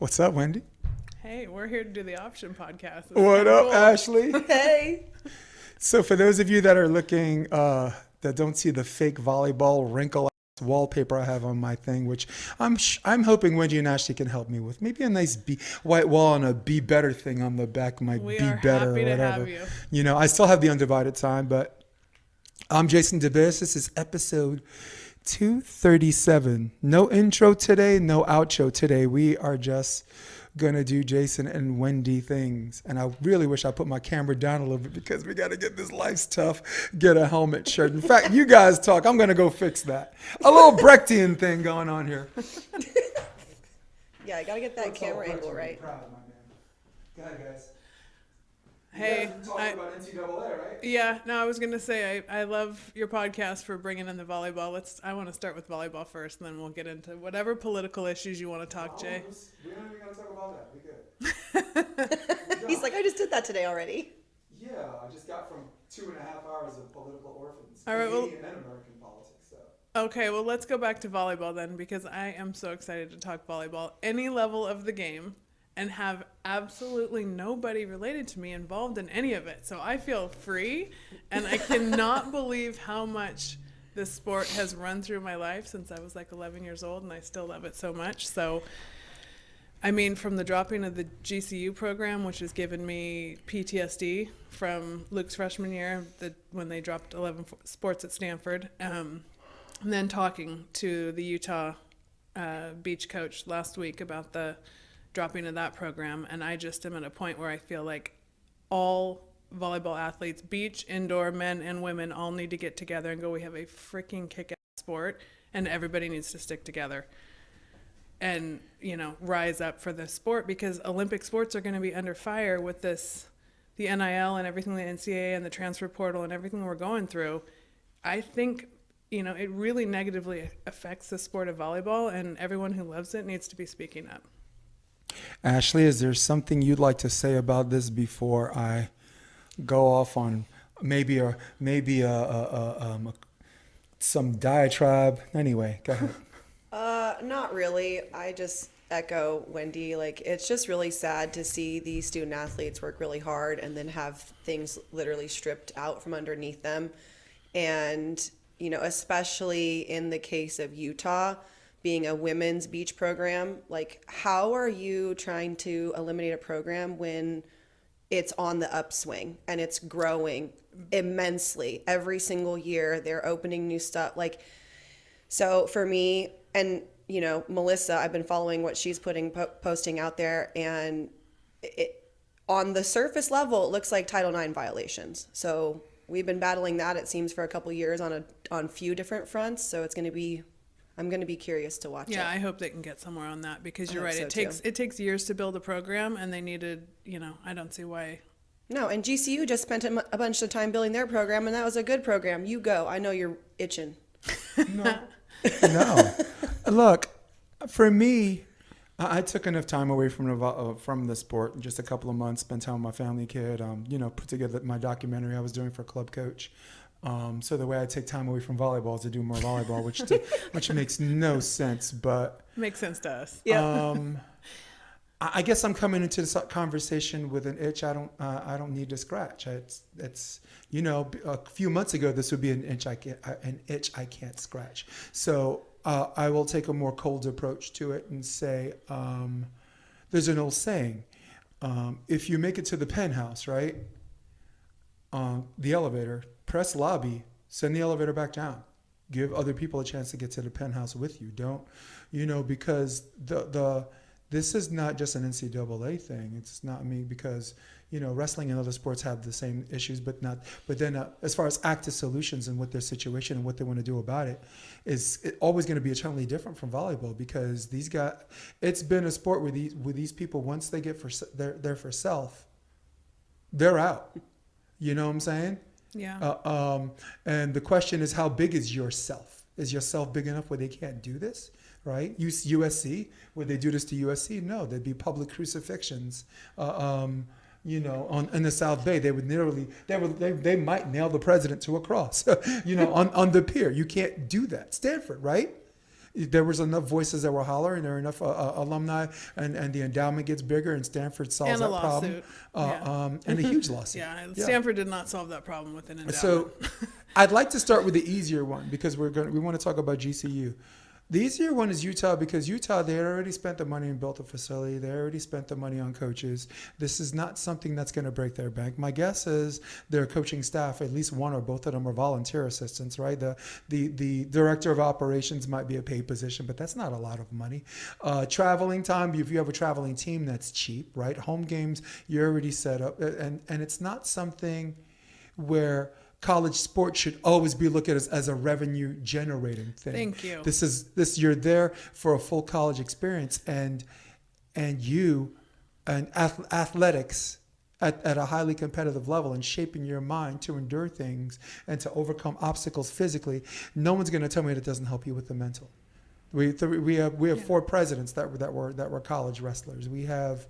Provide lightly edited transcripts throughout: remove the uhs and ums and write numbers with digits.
What's up, Wendy? Hey, we're here to do the option podcast. What up, Cool. Ashley? Hey. So for those of you that are looking, that don't see the fake volleyball wrinkle wallpaper I have on my thing, which I'm hoping Wendy and Ashley can help me with. Maybe a nice white wall and a be better thing on the back of my We be are better happy or to whatever. have you. You know, I still have the Undivided sign, but I'm Jason DeBiss. This is episode 237. No intro today, no outro today. We are just gonna do Jason and Wendy things, and I really wish I put my camera down a little bit because we got to get this Life's Tough, get a helmet shirt. In fact, you guys talk, I'm gonna go fix that. A little Brechtian thing going on here. Yeah, I gotta get that camera angle right. Proud of my man. Go ahead, guys. Hey, you guys were talking about NCAA, right? yeah, no, I was going to say, I love your podcast for bringing in the volleyball. I want to start with volleyball first, and then we'll get into whatever political issues you want to talk, Jay. We don't even gotta talk about that. We good. He's like, I just did that today already. Yeah, I just got from 2.5 hours of political orphans. All right, well- Canadian and American politics, so. Okay, well, let's go back to volleyball then, because I am so excited to talk volleyball, any level of the game, and have absolutely nobody related to me involved in any of it. So I feel free, and I cannot believe how much this sport has run through my life since I was like 11 years old, and I still love it so much. So, I mean, from the dropping of the GCU program, which has given me PTSD from Luke's freshman year, when they dropped 11 sports at Stanford, and then talking to the Utah beach coach last week about the dropping of that program, and I just am at a point where I feel like all volleyball athletes, beach, indoor, men and women, all need to get together and go, we have a freaking kick-ass sport, and everybody needs to stick together and, you know, rise up for the sport, because Olympic sports are going to be under fire with this, the NIL and everything, the NCAA and the transfer portal and everything we're going through. I think, you know, it really negatively affects the sport of volleyball, and everyone who loves it needs to be speaking up. Ashley, is there something you'd like to say about this before I go off on maybe some diatribe? Anyway, go ahead. Not really. I just echo Wendy. Like, it's just really sad to see these student athletes work really hard and then have things literally stripped out from underneath them. And, you know, especially in the case of Utah, being a women's beach program, like, how are you trying to eliminate a program when it's on the upswing and it's growing immensely every single year? They're opening new stuff. Like, so for me, and, you know, Melissa, I've been following what she's posting out there, and on the surface level, it looks like Title IX violations. So we've been battling that, it seems, for a couple years on a few different fronts. So it's going to be, I'm going to be curious to watch it. Yeah, I hope they can get somewhere on that, because you're right. so It takes years to build a program, and they needed, you know, I don't see why. No, and GCU just spent a bunch of time building their program, and that was a good program. You go. I know you're itching. No. Look, for me, I took enough time away from the sport, just a couple of months, spent time with my family, kid, you know, put together my documentary I was doing for Club Coach. So the way I take time away from volleyball is to do more volleyball, which makes no sense, but Makes sense to us. Yeah. I guess I'm coming into this conversation with an itch I don't need to scratch. It's you know, a few months ago this would be an itch I can't scratch. So I will take a more cold approach to it and say, there's an old saying, if you make it to the penthouse, right, the elevator, press lobby, send the elevator back down. Give other people a chance to get to the penthouse with you. Don't, you know, because this is not just an NCAA thing. It's not me, because, you know, wrestling and other sports have the same issues, but then as far as active solutions and what their situation and what they want to do about it, is always going to be eternally different from volleyball, because it's been a sport where these people, once they get they're for self, they're out. You know what I'm saying? Yeah. And the question is, how big is yourself? Is yourself big enough where they can't do this? Right? USC, would they do this to USC? No, there'd be public crucifixions. You know, in the South Bay, they might nail the president to a cross. You know, on the pier. You can't do that. Stanford, right? there was enough voices that were hollering, there were enough alumni, and the endowment gets bigger, and Stanford solves And a that problem. lawsuit. And a huge lawsuit. Yeah, Stanford did not solve that problem with an endowment. So I'd like to start with the easier one because we want to talk about GCU. The easier one is Utah because Utah, they had already spent the money and built a facility. They already spent the money on coaches. This is not something that's going to break their bank. My guess is their coaching staff, at least one or both of them, are volunteer assistants, right? The director of operations might be a paid position, but that's not a lot of money. Traveling time, if you have a traveling team, that's cheap, right? Home games, you're already set up. And it's not something where college sports should always be looked at as a revenue generating thing. Thank you. You're there for a full college experience, and athletics at a highly competitive level and shaping your mind to endure things and to overcome obstacles physically. No one's going to tell me that doesn't help you with the mental. We have 4 presidents that were college wrestlers. We have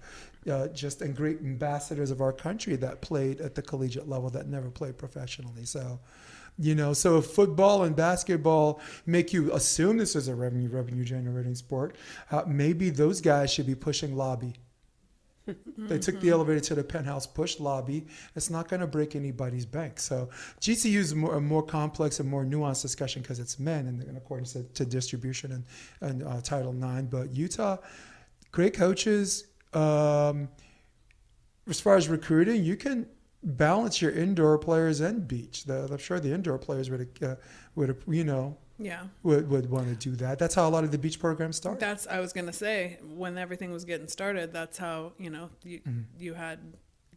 just and great ambassadors of our country that played at the collegiate level that never played professionally. So, so if football and basketball make you assume this is a revenue generating sport, maybe those guys should be pushing lobby. They took the elevator to the penthouse, pushed lobby. It's not going to break anybody's bank. So GCU is a more complex and more nuanced discussion because it's men and in accordance to distribution and Title IX. But Utah, great coaches. As far as recruiting, you can balance your indoor players and beach. I'm sure the indoor players would want to do that. That's how a lot of the beach programs start. I was going to say, when everything was getting started, that's how, you had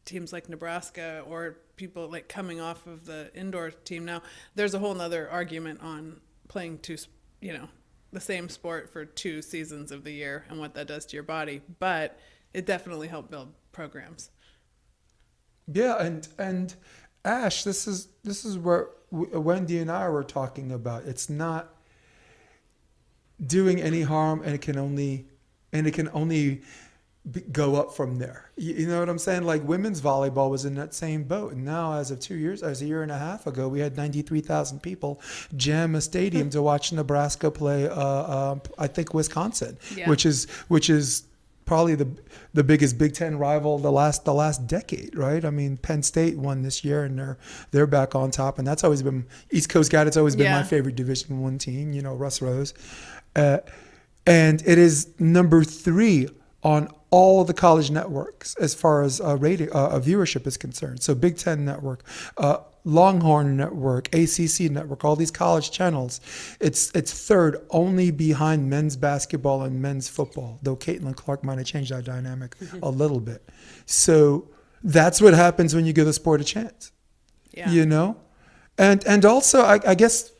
teams like Nebraska or people like coming off of the indoor team. Now, there's a whole nother argument on playing the same sport for 2 seasons of the year and what that does to your body, but it definitely helped build programs. Yeah, and Ash, this is where Wendy and I were talking about. It's not doing any harm, and it can only go up from there. You know what I'm saying? Like women's volleyball was in that same boat, and now as a year and a half ago, we had 93,000 people jam a stadium to watch Nebraska play. I think Wisconsin, Yeah. which is probably the biggest Big Ten rival the last decade, right? I mean, Penn State won this year, and they're back on top, and that's always been East Coast guy. It's always been my favorite Division I team. Russ Rose, and it is number 3 on all of the college networks as far as rating viewership is concerned. So Big Ten Network, Longhorn Network, ACC Network, all these college channels. It's 3rd only behind men's basketball and men's football, though Caitlin Clark might have changed that dynamic a little bit. So that's what happens when you give the sport a chance. Yeah. And also, I guess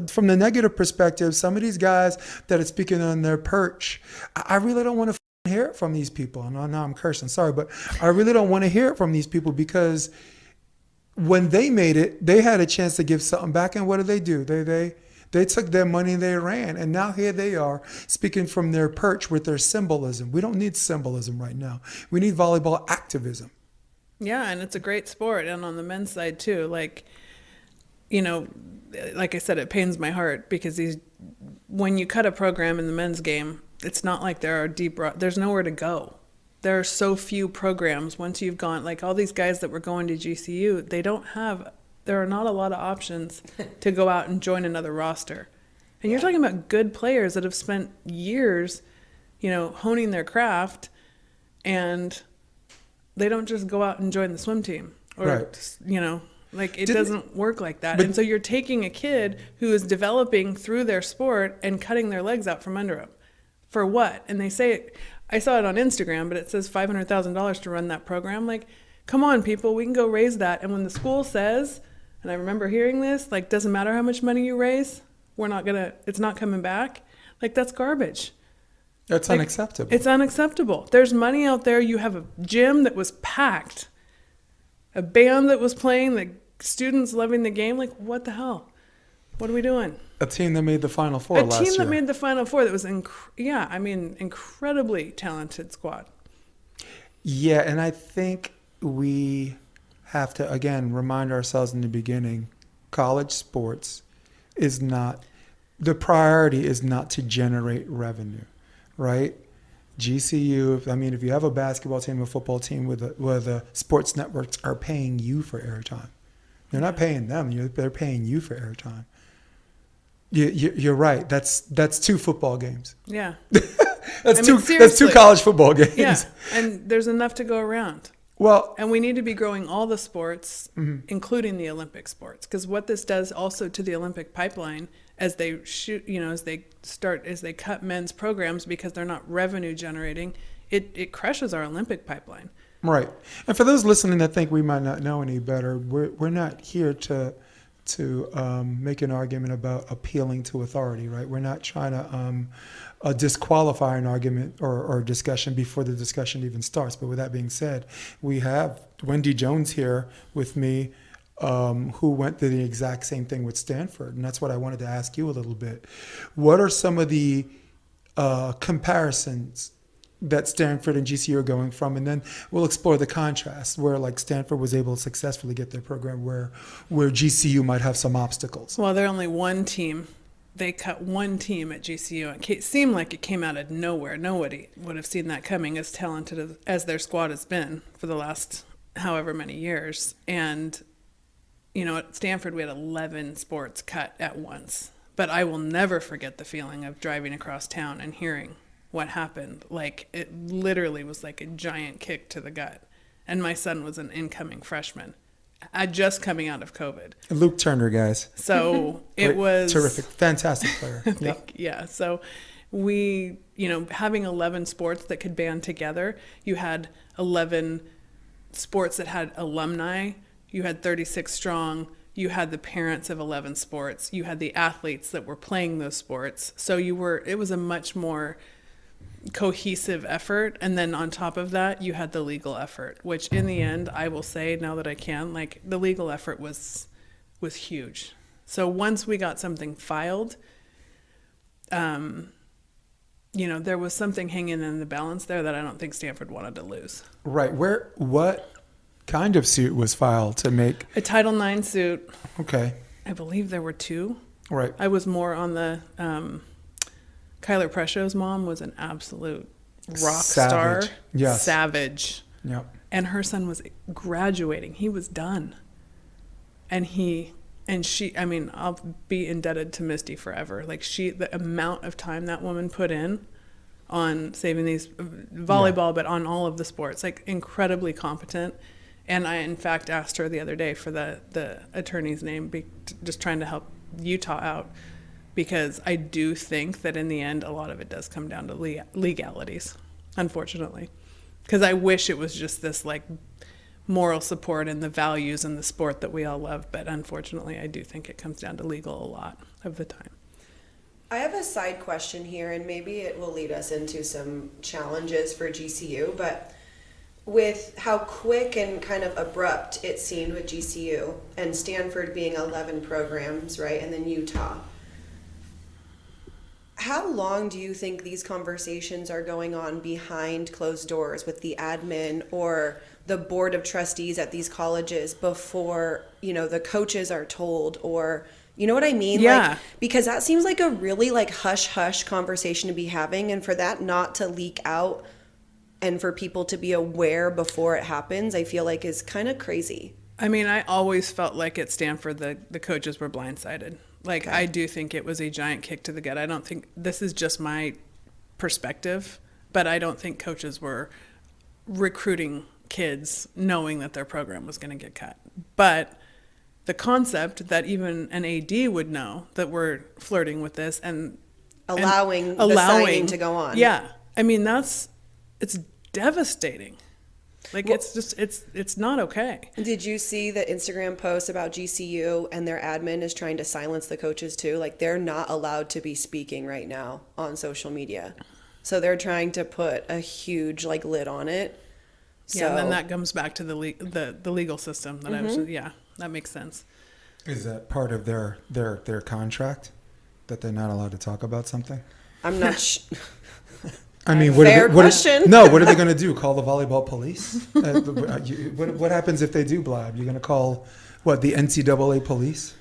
from the negative perspective, some of these guys that are speaking on their perch, I really don't want to hear it from these people. And now I'm cursing, sorry, but I really don't want to hear it from these people because when they made it, they had a chance to give something back, and what did they do? They took their money and they ran, and now here they are speaking from their perch with their symbolism. We don't need symbolism right now. We need volleyball activism. Yeah, and it's a great sport, and on the men's side too. Like I said, it pains my heart because when you cut a program in the men's game, it's not like there are there's nowhere to go. There are so few programs once you've gone, like all these guys that were going to GCU, there are not a lot of options to go out and join another roster. And you're talking about good players that have spent years, honing their craft, and they don't just go out and join the swim team or, right. it doesn't work like that. And so you're taking a kid who is developing through their sport and cutting their legs out from under them. For what? And they say, I saw it on Instagram, but it says $500,000 to run that program. Like, come on, people, we can go raise that. And when the school says, and I remember hearing this, doesn't matter how much money you raise, it's not coming back. That's garbage. That's unacceptable. It's unacceptable. There's money out there. You have a gym that was packed, a band that was playing, the students loving the game. What the hell? What are we doing? A team that made the Final Four last year. A team that made the Final Four that was, incredibly talented squad. Yeah, and I think we have to, again, remind ourselves in the beginning, college sports is not the priority is not to generate revenue, right? GCU, I mean, if you have a basketball team, a football team where the sports networks are paying you for airtime, they're not paying them, they're paying you for airtime. You're right. That's 2 football games. Yeah. That's I mean, 2 seriously. college football games. Yeah. And there's enough to go around. Well, And we need to be growing all the sports, including the Olympic sports, because what this does also to the Olympic pipeline, as they shoot, as they cut men's programs because they're not revenue generating, it crushes our Olympic pipeline. right. And for those listening that think we might not know any better, we're not here to make an argument about appealing to authority, right? We're not trying to disqualify an argument or discussion before the discussion even starts. But with that being said, we have Wendy Jones here with me, who went through the exact same thing with Stanford. And that's what I wanted to ask you a little bit. What are some of the comparisons that Stanford and GCU are going from, and then we'll explore the contrast where like Stanford was able to successfully get their program where GCU might have some obstacles. Well, they're only one team. They cut one team at GCU. It seemed like it came out of nowhere. Nobody would have seen that coming, as talented as their squad has been for the last however many years. And, at Stanford, we had 11 sports cut at once. But I will never forget the feeling of driving across town and hearing what happened. Like, it literally was like a giant kick to the gut. And my son was an incoming freshman, just coming out of COVID. Luke Turner, guys. So it was terrific, fantastic player. Yep. Yeah. So we, having 11 sports that could band together, you had 11 sports that had alumni, you had 36 strong, you had the parents of 11 sports, you had the athletes that were playing those sports. So it was a much more cohesive effort. And then on top of that, you had the legal effort, which in the end, I will say now that I can, like, the legal effort was huge. So once we got something filed, there was something hanging in the balance there that I don't think Stanford wanted to lose. Right. What kind of suit was filed to make A Title IX suit. Okay. I believe there were 2. Right. I was more on the Kyler Presho's mom was an absolute rock star. Yes. Savage. Yep. And her son was graduating. He was done. And she, I'll be indebted to Misty forever. Like, the amount of time that woman put in on saving these volleyball, but on all of the sports, like, incredibly competent. And I, in fact, asked her the other day for the attorney's name, just trying to help Utah out, because I do think that in the end, a lot of it does come down to legalities, unfortunately. Because I wish it was just this, like, moral support and the values and the sport that we all love. But unfortunately, I do think it comes down to legal a lot of the time. I have a side question here, and maybe it will lead us into some challenges for GCU, but with how quick and kind of abrupt it seemed with GCU and Stanford being 11 programs, right, and then Utah, how long do you think these conversations are going on behind closed doors with the admin or the board of trustees at these colleges before, the coaches are told, or, you know what I mean? Yeah. Like, because that seems like a really, like, hush-hush conversation to be having, and for that not to leak out and for people to be aware before it happens, I feel like is kind of crazy. I mean, I always felt like at Stanford the coaches were blindsided. Like, okay. I do think it was a giant kick to the gut. I don't think, this is just my perspective, but I don't think coaches were recruiting kids knowing that their program was going to get cut. But the concept that even an AD would know that we're flirting with this and allowing the signing to go on. Yeah. I mean, it's devastating. Like, well, it's not okay. Did you see the Instagram post about GCU and their admin is trying to silence the coaches too? Like, they're not allowed to be speaking right now on social media. So they're trying to put a huge, like, lid on it. Yeah, and then that comes back to the legal system that I was, that makes sense. Is that part of their contract that they're not allowed to talk about something? I'm not I mean, fair question. What are they going to do? Call the volleyball police? What happens if they do blab? You're going to call, the NCAA police?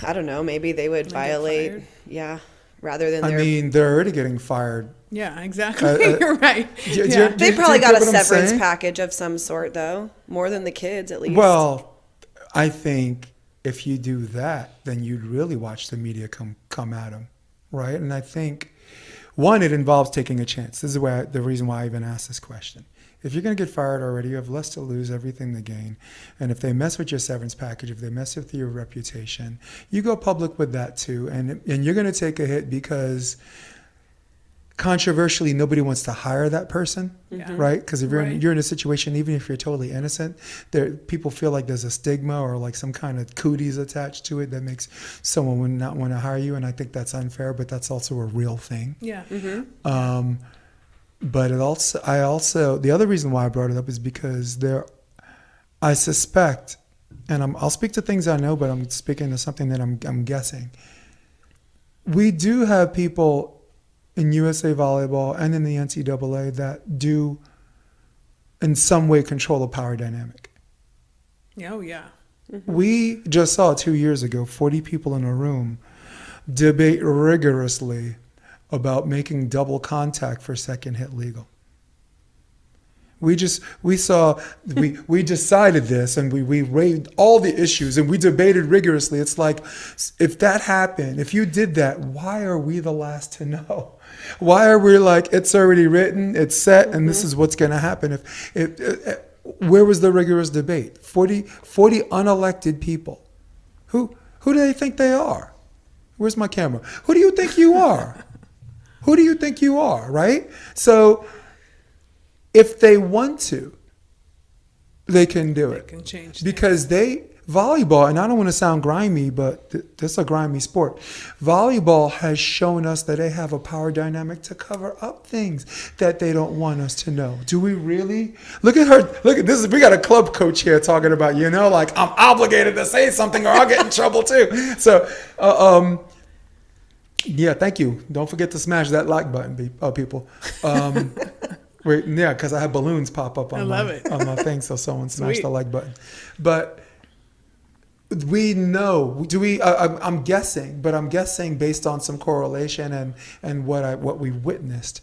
I don't know, maybe they would They get violate, fired? yeah, rather than I their. mean, they're already getting fired. Yeah, exactly. You're right. do- Yeah. do- They probably you got get a what I'm severance saying? package of some sort, though, more than the kids at least. Well, I think if you do that, then you'd really watch the media come at them, right? And I think, one, it involves taking a chance. This is the reason why I even asked this question. If you're going to get fired already, you have less to lose, everything to gain. And if they mess with your severance package, if they mess with your reputation, you go public with that too. And you're going to take a hit because controversially, nobody wants to hire that person, Yeah. right? Because if Right. you're in a situation, even if you're totally innocent, people feel like there's a stigma or like some kind of cooties attached to it that makes someone not want to hire you. And I think that's unfair, but that's also a real thing. Yeah. But the other reason why I brought it up is because I suspect, and I'll speak to things I know, but I'm speaking to something that I'm guessing. We do have people in USA Volleyball and in the NCAA that do in some way control the power dynamic. Oh, yeah. We just saw 2 years ago 40 people in a room debate rigorously about making double contact for second hit legal. We decided this, and we raised all the issues and we debated rigorously. It's like, if that happened, if you did that, why are we the last to know? Why are we like, it's already written, it's set, and this is what's going to happen? Where was the rigorous debate? 40 unelected people. Who do they think they are? Where's my camera? Who do you think you are? Who do you think you are, right? So if they want to, they can do it. They can change things. Because volleyball, and I don't want to sound grimy, but this is a grimy sport. Volleyball has shown us that they have a power dynamic to cover up things that they don't want us to know. Do we really? Look at her. Look at this. We got a club coach here talking about, like I'm obligated to say something or I'll get in trouble too. So, yeah, thank you. Don't forget to smash that like button, people. Wait, yeah, because I have balloons pop up on my thing, so someone smash the like button. But we know. I'm guessing, but I'm guessing based on some correlation and what we witnessed.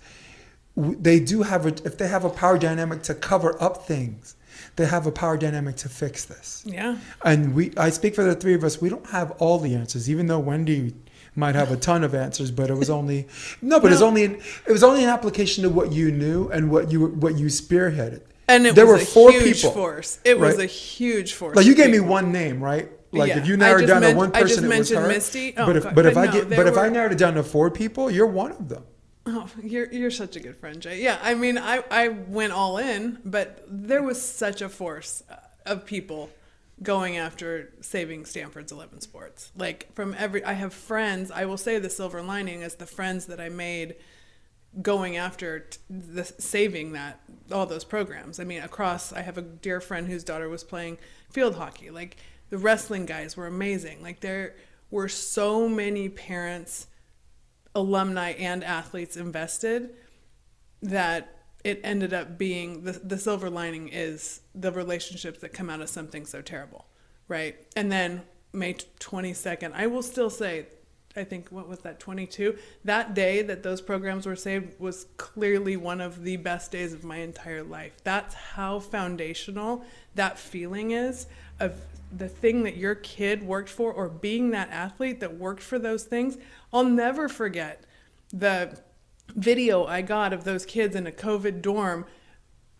They do have if they have a power dynamic to cover up things, they have a power dynamic to fix this. Yeah. And I speak for the three of us. We don't have all the answers, even though Wendy might have a ton of answers, but it was only an application of what you knew and what you spearheaded. And there were a 4 huge people. Force. It was right? a huge force. Like you gave me people. one name, right? Like Yeah. if you narrowed down to one I just person, it was mentioned her. Misty. Oh, but if no, I narrowed it down to 4 people, you're one of them. Oh, you're such a good friend, Jay. Yeah, I mean, I went all in, but there was such a force of people going after saving Stanford's 11 sports. Like I have friends. I will say the silver lining is the friends that I made going after saving all those programs. I mean, I have a dear friend whose daughter was playing field hockey. Like the wrestling guys were amazing. Like there were so many parents, alumni and athletes invested that it ended up being the silver lining is the relationships that come out of something so terrible, right? And then May 22nd, I will still say, I think, what was that, 22? That day that those programs were saved was clearly one of the best days of my entire life. That's how foundational that feeling is of the thing that your kid worked for, or being that athlete that worked for those things. I'll never forget the video I got of those kids in a COVID dorm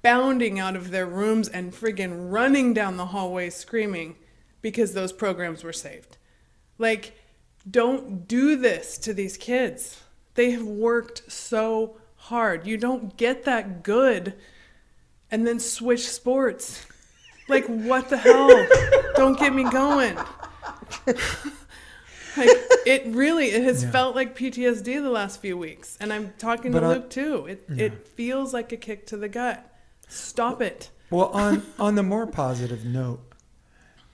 bounding out of their rooms and friggin' running down the hallway screaming because those programs were saved. Like, don't do this to these kids. They have worked so hard. You don't get that good and then switch sports. Like, what the hell? Don't get me going. Like, it has felt like PTSD the last few weeks. And I'm talking to Luke too. It feels like a kick to the gut. Stop it. Well, on the more positive note,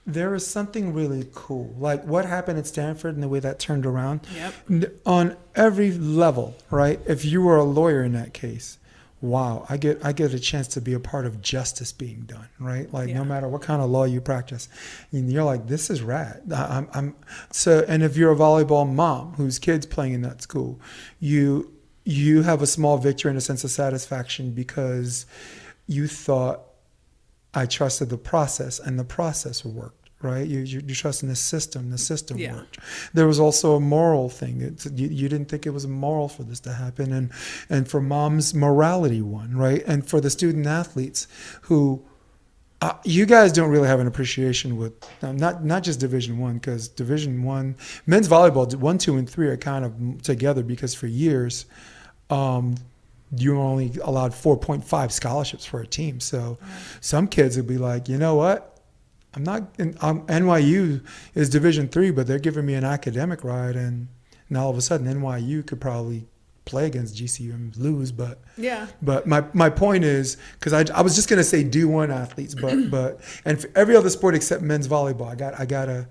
there is something really cool. Like what happened at Stanford and the way that turned around. Yep. On every level, right? If you were a lawyer in that case, wow, I get a chance to be a part of justice being done, right? Like no matter what kind of law you practice, and you're like, this is rad. I'm so. And if you're a volleyball mom whose kid's playing in that school, you have a small victory and a sense of satisfaction because you thought, I trusted the process, and the process worked. Right, you trust in the system. The system worked. There was also a moral thing. You didn't think it was moral for this to happen, and for mom's morality won, right? And for the student athletes who, you guys don't really have an appreciation with not just Division I, because Division I men's volleyball 1, 2, and 3 are kind of together because for years, you were only allowed 4.5 scholarships for a team. So some kids would be like, you know what? I'm not NYU is Division III, but they're giving me an academic ride, and now all of a sudden NYU could probably play against GCU and lose. But my point is, because I was just gonna say D1 athletes, but and for every other sport except men's volleyball, I gotta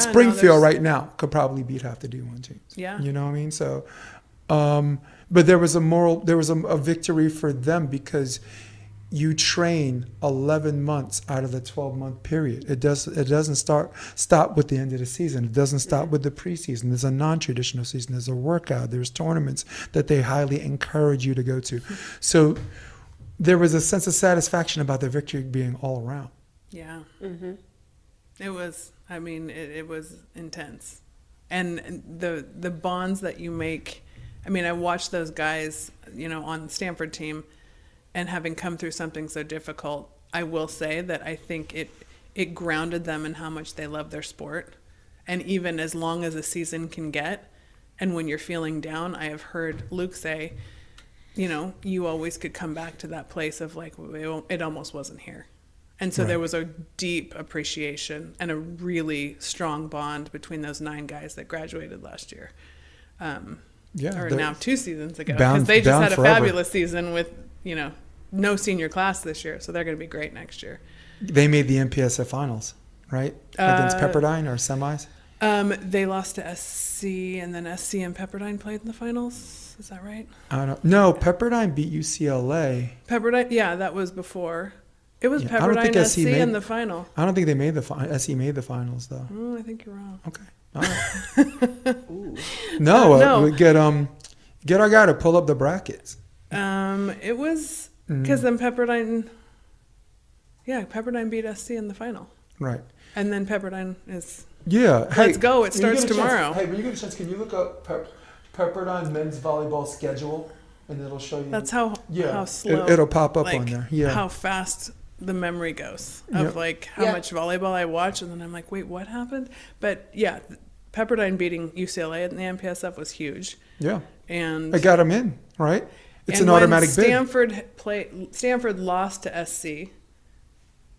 Springfield right now could probably beat half the D1 teams. Yeah, you know what I mean. So, but there was a victory for them because you train 11 months out of the 12-month period. It doesn't stop with the end of the season. It doesn't stop with the preseason. There's a non-traditional season. There's a workout. There's tournaments that they highly encourage you to go to. So there was a sense of satisfaction about the victory being all around. Yeah. Mm-hmm. It was. I mean, it was intense, and the bonds that you make. I mean, I watched those guys, on the Stanford team. And having come through something so difficult, I will say that I think it grounded them in how much they love their sport. And even as long as a season can get, and when you're feeling down, I have heard Luke say, you always could come back to that place of like, it almost wasn't here. And so there was a deep appreciation and a really strong bond between those 9 guys that graduated last year. Or now 2 seasons ago. Because they just had a fabulous season with, no senior class this year, so they're going to be great next year. They made the NPSF finals, right? Against Pepperdine or semis? They lost to SC, and then SC and Pepperdine played in the finals. Is that right? I don't know. Pepperdine beat UCLA. Pepperdine, yeah, that was before. It was Pepperdine SC in the final. I don't think they made SC made the finals, though. Oh, I think you're wrong. Okay. All right. No. Get our guy to pull up the brackets. It was because then Pepperdine beat SC in the final. Right. And then Pepperdine is. Yeah. Let's go. It starts tomorrow. Hey, when you get a chance, can you look up Pepperdine's men's volleyball schedule, and it'll show you. That's how slow. It'll pop up on there. Yeah. How fast the memory goes of how much volleyball I watch, and then I'm like, wait, what happened? But yeah, Pepperdine beating UCLA in the NPSF was huge. Yeah. And it got them in, right? It's an automatic bid. Stanford lost to SC,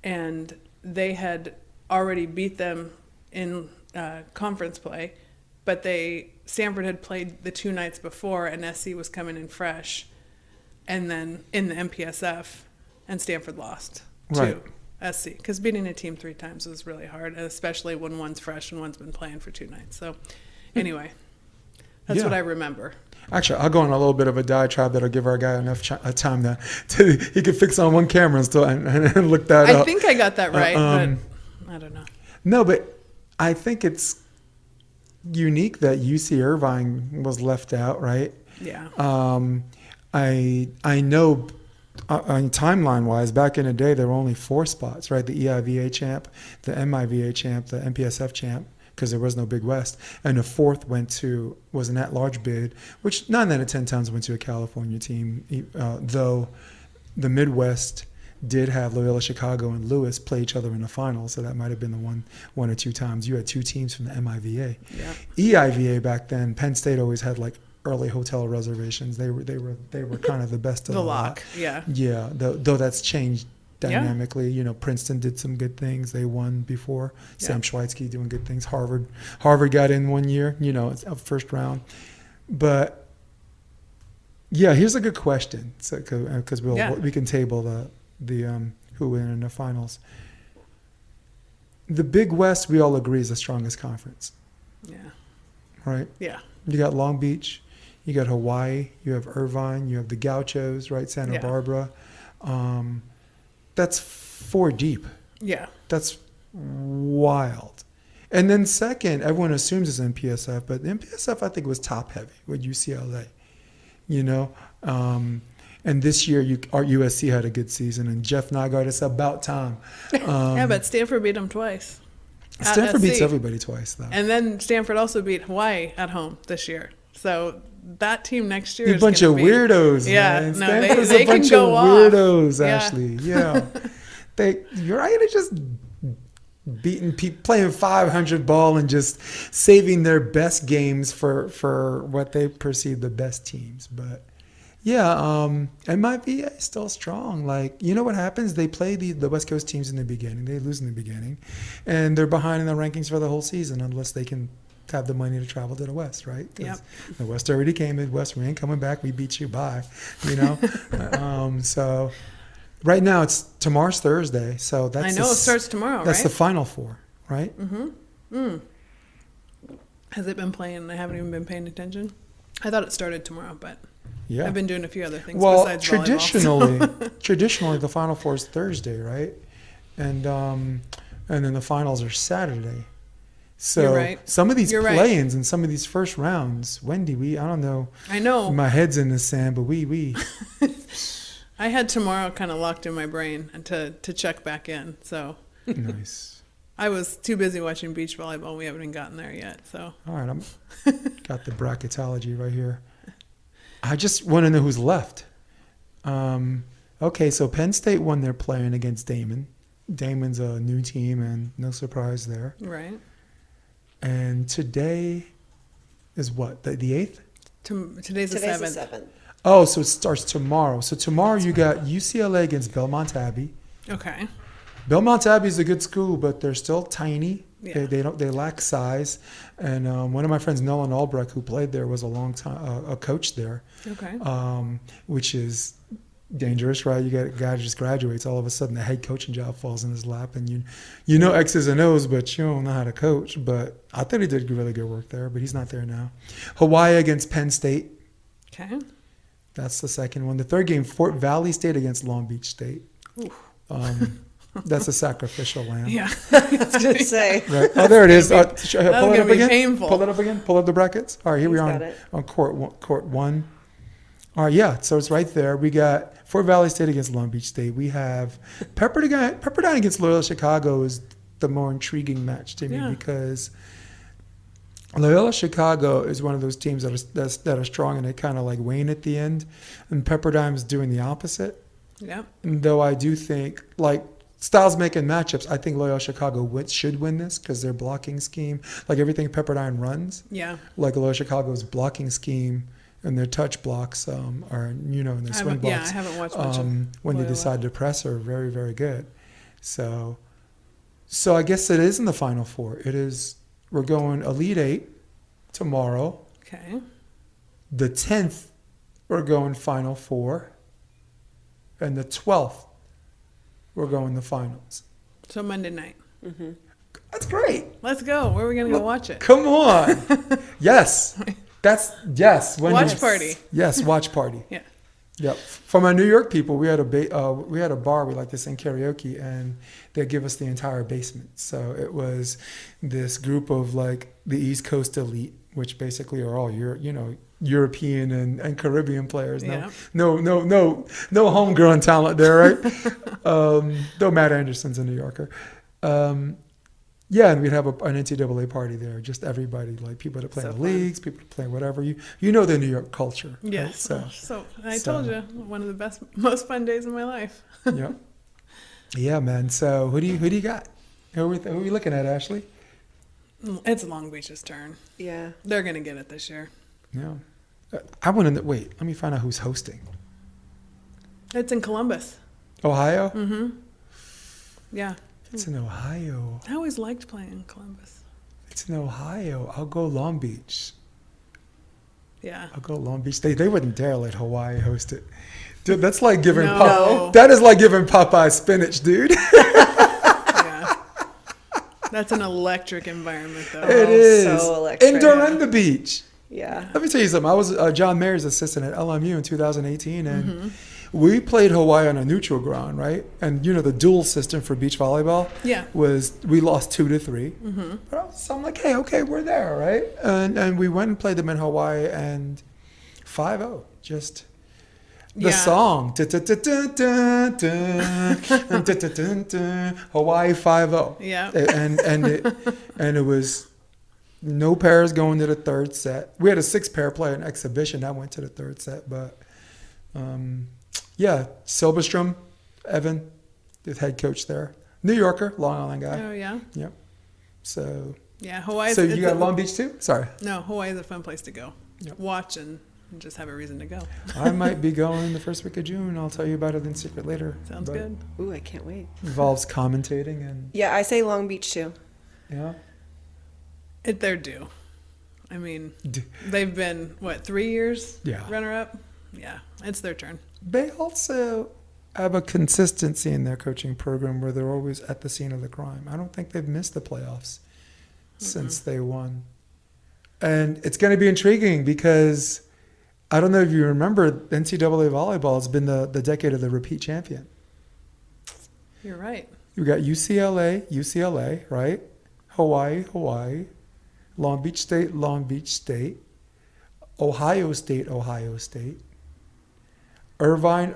and they had already beat them in conference play, but Stanford had played the 2 nights before, and SC was coming in fresh, and then in the NPSF, and Stanford lost to SC, because beating a team 3 times is really hard, especially when one's fresh and one's been playing for 2 nights. So anyway, that's what I remember. Actually, I'll go on a little bit of a diatribe that'll give our guy enough time to he can fix on one camera and still and look that up. I think I got that right, but I don't know. No, but I think it's unique that UC Irvine was left out, right? Yeah. I know timeline wise, back in the day there were only 4 spots, right? The EIVA champ, the MIVA champ, the MPSF champ, because there was no Big West, and the 4th was an at-large bid, which 9 out of 10 times went to a California team, though the Midwest did have Loyola Chicago and Lewis play each other in the finals, so that might have been the one or 2 times. You had 2 teams from the MIVA. Yeah. EIVA back then, Penn State always had like early hotel reservations. They were kind of the best of the lot. Yeah. Yeah, though that's changed dynamically. Princeton did some good things. They won before. Sam Schweitzky doing good things. Harvard got in one year, it's a first round. But yeah, here's a good question. So, because we can table the who win in the finals. The Big West, we all agree, is the strongest conference. Yeah. Right? Yeah. You got Long Beach, You got Hawaii. You have Irvine. You have the Gauchos, right? Santa Yeah. Barbara. That's 4 deep. Yeah. That's wild. And then second, everyone assumes it's MPSF, but MPSF I think was top heavy with UCLA. You know, and this year our USC had a good season, and Jeff Nygaard, it's about time. Yeah, but Stanford beat them twice. at Stanford beats SC. everybody twice, though. And then Stanford also beat Hawaii at home this year. So that team next year You is bunch gonna of be, weirdos, Yeah, man. no, Stanford is they a bunch can go of off. weirdos, Yeah. Ashely. Yeah. You're right to just beating people, playing 500 ball and just saving their best games for what they perceive the best teams. But yeah, MIVA is still strong. Like, you know what happens? They play the West Coast teams in the beginning. They lose in the beginning. And they're behind in the rankings for the whole season unless they can have the money to travel to the West, right? 'Cause Yep. the West already came. Midwest, we ain't coming back. We beat you. Bye. You know? So right now tomorrow's Thursday. So that's I know it starts tomorrow, that's right? the Final Four, right? Has it been playing? I haven't even been paying attention. I thought it started tomorrow, but Yeah. I've been doing a few other things Well, besides volleyball. traditionally the Final Four is Thursday, right? And then the finals are Saturday. So You're right. some of these You're right. play-ins and some of these first rounds, Wendy, I don't know. I know. My head's in the sand, but we I had tomorrow kind of locked in my brain and to check back in. So nice. I was too busy watching beach volleyball. We haven't even gotten there yet. So All right, I'm got the bracketology right here. I just want to know who's left. Okay, so Penn State won their playing against Damon. Damon's a new team, and no surprise there. right. And today is what, the 8th? Today's the Today's the 7th. 7th. Oh, so it starts tomorrow. So tomorrow you got UCLA against Belmont Abbey. Okay. Belmont Abbey is a good school, but they're still tiny. Yeah. They lack size. And one of my friends, Nolan Albrecht, who played there, was a long time a coach there, Okay. which is dangerous, right? You got a guy who just graduates, all of a sudden the head coaching job falls in his lap, and you know X's and O's, but you don't know how to coach. But I thought he did really good work there, but he's not there now. Hawaii against Penn State. Okay. That's the second one. The third game, Fort Valley State against Long Beach State. That's a sacrificial lamb. Yeah. I was going to say. Right. Oh, there it is. Pull it gonna up be again. painful. Pull it up again. Pull up the brackets. All right, here we He's are got it. on court one. All right, yeah. So it's right there. We got Fort Valley State against Long Beach State. We have Pepperdine against Loyola Chicago is the more intriguing match to me Yeah. because Loyola Chicago is one of those teams that are strong and they kind of like wane at the end, and Pepperdine's doing the opposite. Yep. And though I do think, like, styles making matchups, I think Loyola Chicago should win this because their blocking scheme, like everything Pepperdine runs, Yeah. like Loyola Chicago's blocking scheme and their touch blocks are, and their swing Yeah, I blocks, haven't watched much of when they Loyola. decide to press are very, very good. So I guess it is in the Final Four. We're going Elite Eight tomorrow. Okay. The 10th, we're going Final Four. And the 12th, we're going the finals. So Monday night. That's great. Let's go. Where are we going to go watch it? Come on. Yes. Yes. Watch party. Yes, watch party. Yeah. Yep. For my New York people, we had a bar. We like to sing karaoke, and they give us the entire basement. So it was this group of like the East Coast elite, which basically are all European and Caribbean players. Yeah. No homegrown talent there, right? Though Matt Anderson's a New Yorker. Yeah, and we'd have an NCAA party there. Just everybody, like people that play So in the fun. leagues, people that play whatever. You know the New York culture. right? Yes. So, So I told you, one of the most fun days of my life. yeah. Yeah, man. So who do you got? Who are we looking at, Ashely? It's Long Beach's turn. Yeah. They're going to get it this year. Yeah. I want to wait. Let me find out who's hosting. It's in Columbus. Ohio? Mm-hmm. Yeah. It's in Ohio. I always liked playing in Columbus. It's in Ohio. I'll go Long Beach. Yeah. I'll go Long Beach. They wouldn't dare let Hawaii host it. Dude, that's like giving No. that is like giving Popeye spinach, dude. Yeah. That's an electric environment, though. It is. so electric. And during the beach. Yeah. Let me tell you something. I was John Mayer's assistant at LMU in 2018, and we played Hawaii on a neutral ground, right? And the dual system for beach volleyball Yeah. was we lost 2-3. But so I'm like, hey, okay, we're there, right? And we went and played them in Hawaii, and 5-0. Just the song, Hawaii 5-0. Yeah. And it was no pairs going to the third set. We had a 6-pair play in exhibition that went to the third set, but Silberstrom, Evan, the head coach there, New Yorker, Long Island guy. Oh yeah. Yep. So Yeah, Hawaii. so you got Long Beach too? Sorry. No, Hawaii is a fun place to go. Yep. Watch and just have a reason to go. I might be going the first week of June. I'll tell you about it in secret later. Sounds But good. Ooh, I can't wait. Involves commentating and Yeah, I say Long Beach too. yeah. They're due. I mean, D- they've been 3 years? Yeah. Runner up. Yeah, it's their turn. They also have a consistency in their coaching program where they're always at the scene of the crime. I don't think they've missed the playoffs since they won. And it's going to be intriguing because I don't know if you remember, NCAA volleyball has been the decade of the repeat champion. You're right. You got UCLA, right? Hawaii, Long Beach State, Ohio State, Irvine,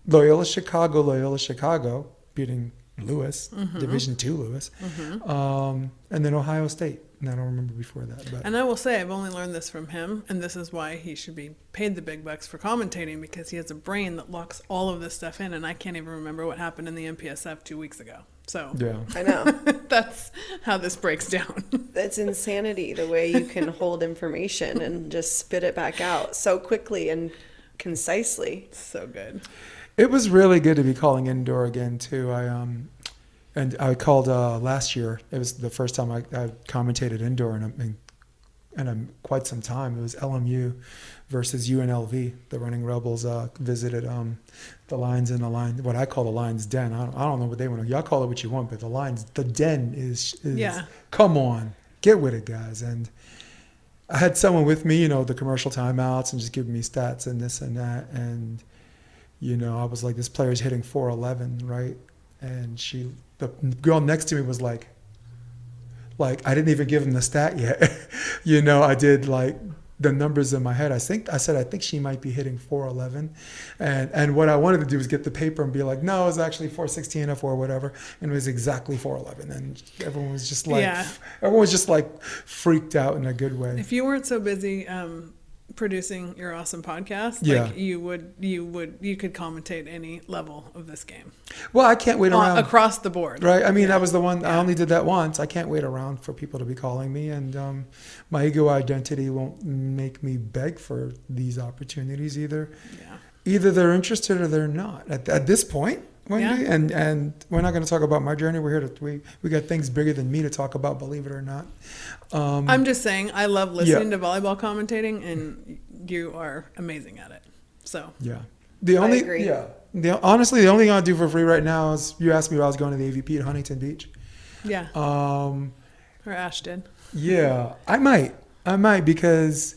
Loyola Chicago, beating Lewis, Division II Lewis, and then Ohio State. And I don't remember before that. But And I will say, I've only learned this from him, and this is why he should be paid the big bucks for commentating, because he has a brain that locks all of this stuff in, and I can't even remember what happened in the MPSF 2 weeks ago. So yeah, I know. that's how this breaks down. That's insanity, the way you can hold information and just spit it back out so quickly and concisely. So good. it was really good to be calling indoor again too. I called last year. It was the first time I commentated indoor in quite some time. It was LMU versus UNLV. The Running Rebels visited the Lions in the line. What I call the Lions Den. I don't know what they want to. Y'all call it what you want, but the Den is Yeah. Come on, get with it, guys. And I had someone with me, the commercial timeouts and just giving me stats and this and that. And I was like, this player's hitting 411, right? And the girl next to me was like I didn't even give him the stat yet. I did like the numbers in my head. I said I think she might be hitting 411. And what I wanted to do was get the paper and be like, no, it was actually 416 or whatever. And it was exactly 411. And everyone was just like freaked out in a good way. If you weren't so busy producing your awesome podcast, Yeah. like you could commentate any level of this game. Well, I can't wait around. Across the board. Right. I mean, that was the one. I Yeah. only did that once. I can't wait around for people to be calling me, and my ego identity won't make me beg for these opportunities either. Yeah. Either they're interested or they're not. At this point, Wendy, Yeah. and we're not going to talk about my journey. We're here we got things bigger than me to talk about, believe it or not. I'm just saying, I love listening to volleyball commentating, and you are amazing at it. So Yeah. The only agree. Yeah. Honestly, the only thing I do for free right now is you asked me if I was going to the AVP at Huntington Beach. yeah, Um, or Ash did. Yeah, I might because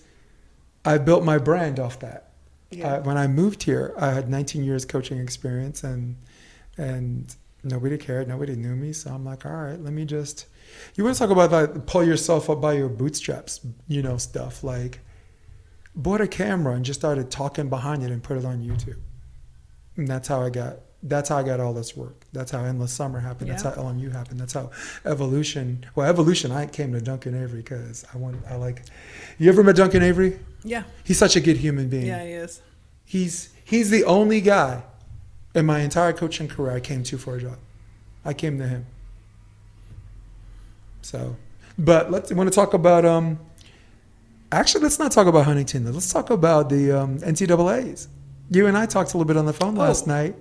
I built my brand off that. Yeah. When I moved here, I had 19 years coaching experience, and nobody cared, nobody knew me. So I'm like, all right, let me just. You want to talk about that? Pull yourself up by your bootstraps, stuff like. Bought a camera and just started talking behind it and put it on YouTube, and that's how I got all this work. That's how Endless Summer happened. That's Yeah. how LMU happened. That's how Evolution. Well, Evolution, I came to Duncan Avery because I like. You ever met Duncan Avery? Yeah, He's such a good human being. yeah, he is. He's the only guy in my entire coaching career I came to for a job. I came to him. So, but want to talk about Actually, let's not talk about Huntington. Let's talk about the NCAAs. You and I talked a little bit on the phone last night.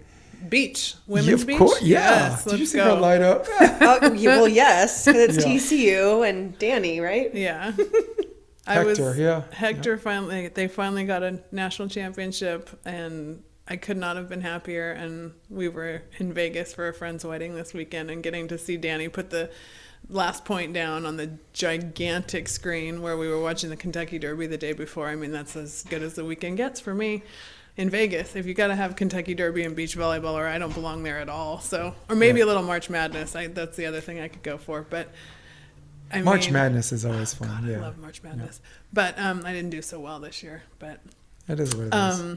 Beach, women's Of beach. course, yeah. Yes, Did you let's see go. her light up? Well, yes, 'cause it's Yeah. TCU and Danny, right? Yeah. Hector, They finally got a national championship, and I could not have been happier. And we were in Vegas for a friend's wedding this weekend, and getting to see Danny put the last point down on the gigantic screen where we were watching the Kentucky Derby the day before. I mean, that's as good as the weekend gets for me in Vegas. If you got to have Kentucky Derby and beach volleyball, or I don't belong there at all. So, or maybe a little March Madness. That's the other thing I could go for. But March Madness is always fun. God, I love March Madness. Yeah. But I didn't do so well this year. But it is what it is.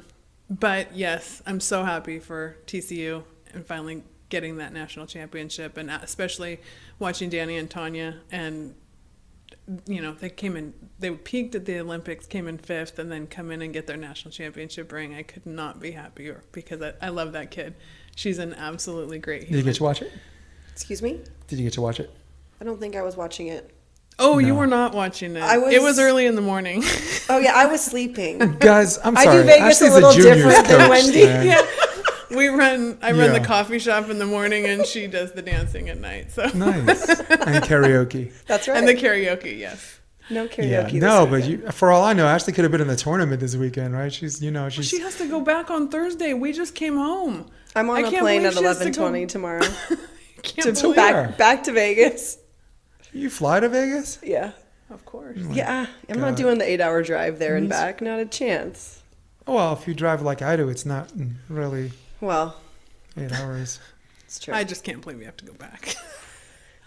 But yes, I'm so happy for TCU and finally getting that national championship, and especially watching Danny and Tanya, and they peaked at the Olympics, came in 5th, and then come in and get their national championship ring. I could not be happier because I love that kid. She's an absolutely great human. Did you get to watch it? Excuse me? Did you get to watch it? I don't think I was watching it. Oh, No. you were not watching it. It was early in the morning. Oh yeah, I was sleeping. Guys, I'm sorry. I do Vegas Ashley's a little juniors different than coach, Wendy. man. Yeah. I run the Yeah. coffee shop in the morning, and she does the dancing at night. So Nice. And karaoke. That's right. And the karaoke, yes. No karaoke. Yeah. this No, but weekend. for all I know, Ashley could have been in the tournament this weekend, right? She's. She has to go back on Thursday. We just came home. I'm on I a can't plane at believe she has to go- 11:20 tomorrow Can't To believe where? back to Vegas. You fly to Vegas? Yeah. Of course. Yeah, I'm not God. doing the 8-hour drive there and back. Not a chance. Well, if you drive like I do, it's not really Well, 8 hours. it's true. I just can't believe we have to go back.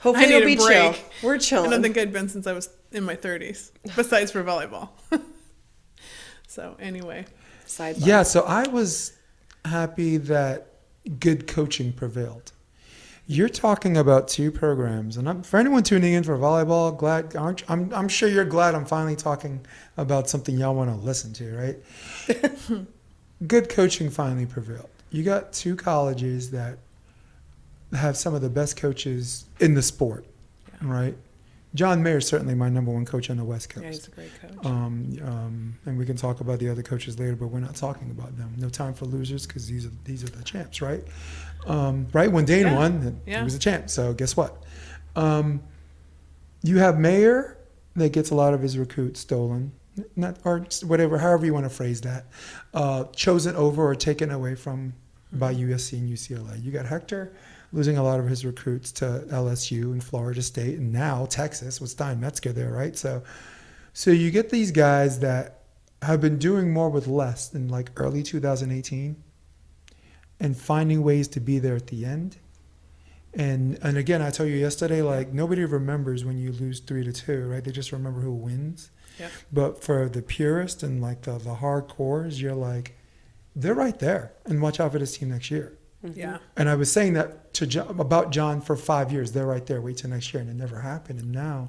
Hopefully I need it'll a be break. chill. We're I chilling. don't think I'd been since I was in my 30s, besides for volleyball. So anyway, Sidebar. Yeah, so I was happy that good coaching prevailed. You're talking about two programs, and for anyone tuning in for volleyball, I'm sure you're glad I'm finally talking about something y'all want to listen to, right? Good coaching finally prevailed. You got two colleges that have some of the best coaches in the sport, right? John Mayer is certainly my number one coach on the West Coast. yeah, he's a great coach. And we can talk about the other coaches later, but we're not talking about them. No time for losers because these are the champs, right? Right when Dane won, he was a champ. So guess what? You have Mayer that gets a lot of his recruits stolen, or whatever, however you want to phrase that, chosen over or taken away from by USC and UCLA. You got Hector losing a lot of his recruits to LSU and Florida State, and now Texas with Stein Metzger there, right? So you get these guys that have been doing more with less in like early 2018 and finding ways to be there at the end. And again, I told you yesterday, like nobody remembers when you lose 3-2, right? They just remember who wins. Yep. But for the purist and like the hardcores, you're like, they're right there, and watch out for this team next year. Yeah. And I was saying that to about John for 5 years. They're right there. Wait till next year, and it never happened. And now,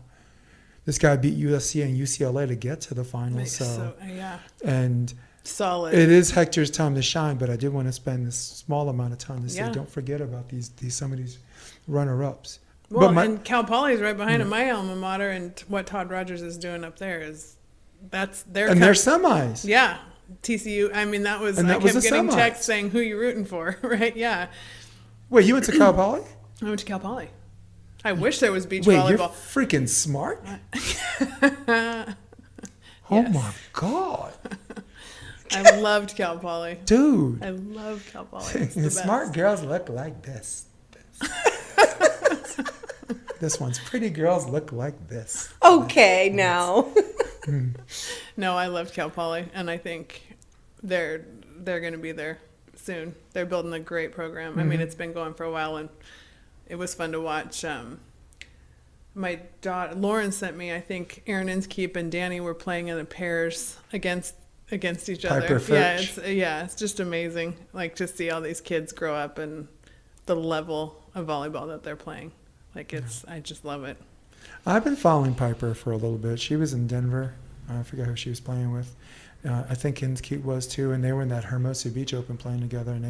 this guy beat USC and UCLA to get to the finals. So yeah, and solid. it is Hector's time to shine. But I did want to spend this small amount of time to say, Yeah. don't forget about some of these runner-ups. Well, but and Cal Poly is right behind my alma mater, and what Todd Rogers is doing up there that's their and they're semis. Yeah. TCU. I mean, I was kept the getting semis. texts saying who you rooting for, right? Yeah. Wait, you went to Cal Poly? I went to Cal Poly. I wish there was beach Wait, you're volleyball. freaking smart. Oh Yes. my god, I loved Cal Poly. dude! I love Cal Poly. It's the Smart best. girls look like this. This one's pretty girls look like this. Okay, now. No, I loved Cal Poly, and I think they're going to be there soon. They're building a great program. I mean, it's been going for a while, and it was fun to watch. My daughter Lauren sent me. I think Aaron Inskeep and Danny were playing in the pairs against each other. Piper Fitch. It's just amazing. Like to see all these kids grow up and the level of volleyball that they're playing. Like I just love it. I've been following Piper for a little bit. She was in Denver. I forgot who she was playing with. I think Inskeep was too, and they were in that Hermosa Beach Open playing together, and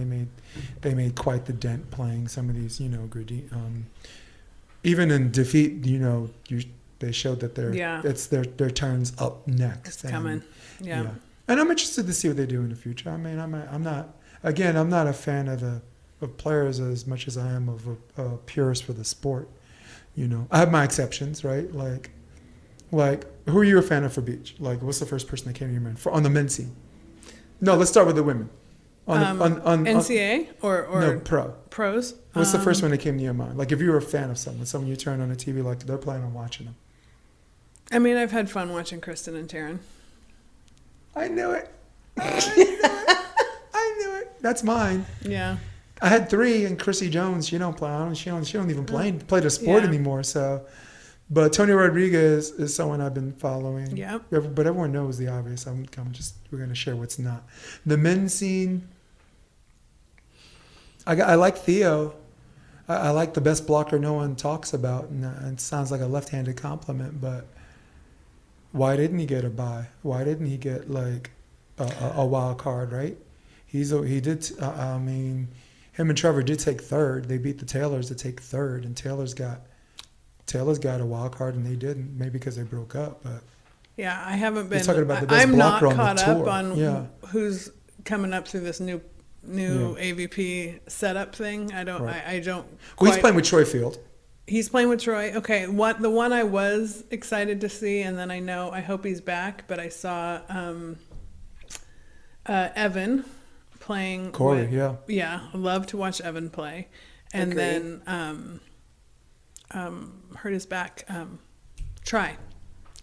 they made quite the dent playing some of these, gritty. Even in defeat, they showed that it's their turns up next. It's coming. Yeah. And I'm interested to see what they do in the future. I mean, I'm not a fan of players as much as I am of a purist for the sport. I have my exceptions, right? Like who are you a fan of for beach? Like, what's the first person that came to your mind on the men's team? No, let's start with the women. On NCAA or no, pro. pros? What's the first one that came to your mind? Like if you were a fan of someone you turn on the TV, like they're planning on watching them. I mean, I've had fun watching Kristen and Taryn. I knew it. I knew it. That's mine. Yeah. I had 3, and Chrissy Jones. She don't play. She don't even play the sport Yeah. anymore. So, but Tony Rodriguez is someone I've been following. Yeah. But everyone knows the obvious. We're gonna share what's not. The men's scene. I like Theo. I like the best blocker no one talks about, and it sounds like a left-handed compliment, but why didn't he get a bye? Why didn't he get like a wild card? Right? He did. I mean, him and Trevor did take third. They beat the Taylors to take third, and Taylor's got a wild card, and they didn't. Maybe because they broke up, but Yeah, I haven't been. You're talking about the best I'm not blocker on the caught up tour. on Yeah. who's coming up through this new AVP setup thing. I don't. Right. I don't. well, he's quite- playing with Troy Field. He's playing with Troy. Okay, the one I was excited to see, and then I hope he's back. But I saw Evan playing. Corey, yeah. Yeah, I love to watch Evan play, and Agreed. then hurt his back.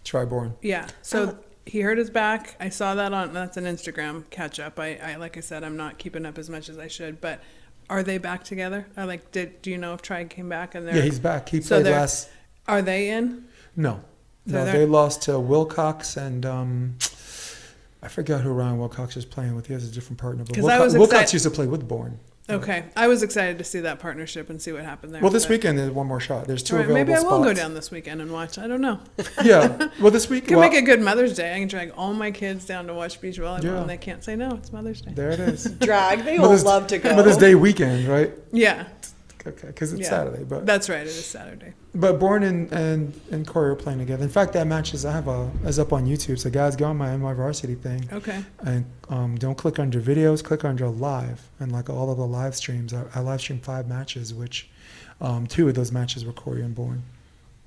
Triborn. Yeah. So he hurt his back. I saw that that's an Instagram catch up. I like I said, I'm not keeping up as much as I should. But are they back together? Do you know if Tri came back? And Yeah, he's back. He So played they're- last. Are they in? No, So no, they're- they lost to Wilcox and I forgot who Ryan Wilcox is playing with. He has a different partner. But 'Cause I was Wilcox excited- used to play with Bourne. Okay. I was excited to see that partnership and see what happened there. Well, this but- weekend there's one more shot. There's 2 All right, available maybe I will spots. go down this weekend and watch. I don't know. Yeah. Well, this week. Can well, make a good Mother's Day. I can drag all my kids down to watch beach volleyball, Yeah. and they can't say no. It's Mother's Day. there it is. Drag, they all love to go. Mother's Day weekend, right? Yeah, Okay, because it's Yeah. Saturday. But that's right. It is Saturday. Bourne and Corey are playing together. In fact, that match is up on YouTube. So guys, go on my varsity thing. Okay. And don't click under videos, click under live. And like all of the live streams, I live streamed 5 matches, which 2 of those matches were Corey and Bourne.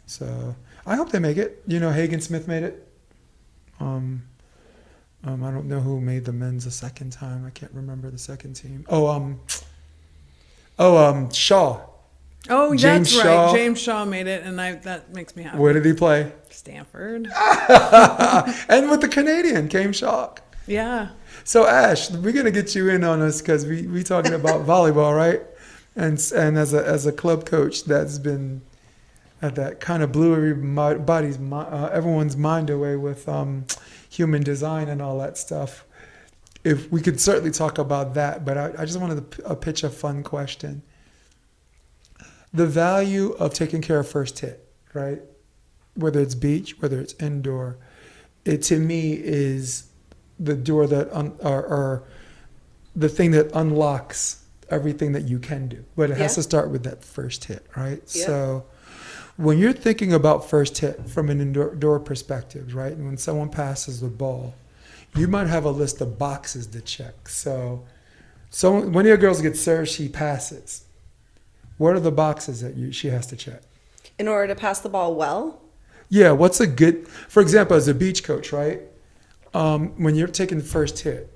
So I hope they make it. Hagen Smith made it. I don't know who made the men's the second time. I can't remember the second team. Shaw. Oh, James that's Shaw. right. James Shaw made it, and that makes me happy. Where did he play? Stanford. And with the Canadian, Came Shaw. Yeah. So Ash, we're gonna get you in on this because we talking about volleyball, right? And as a club coach, that's been that kind of blew everyone's mind away with human design and all that stuff. If we could certainly talk about that, but I just wanted to pitch a fun question. The value of taking care of first hit, right? Whether it's beach, whether it's indoor, it to me is the door that or the thing that unlocks everything that you can do. But it has Yeah. to start with that first hit, right? Yeah. So when you're thinking about first hit from an indoor perspective, right? And when someone passes the ball, you might have a list of boxes to check. So one of your girls gets served, she passes. What are the boxes that she has to check? In order to pass the ball well, Yeah, what's a good, for example, as a beach coach, right? When you're taking the first hit,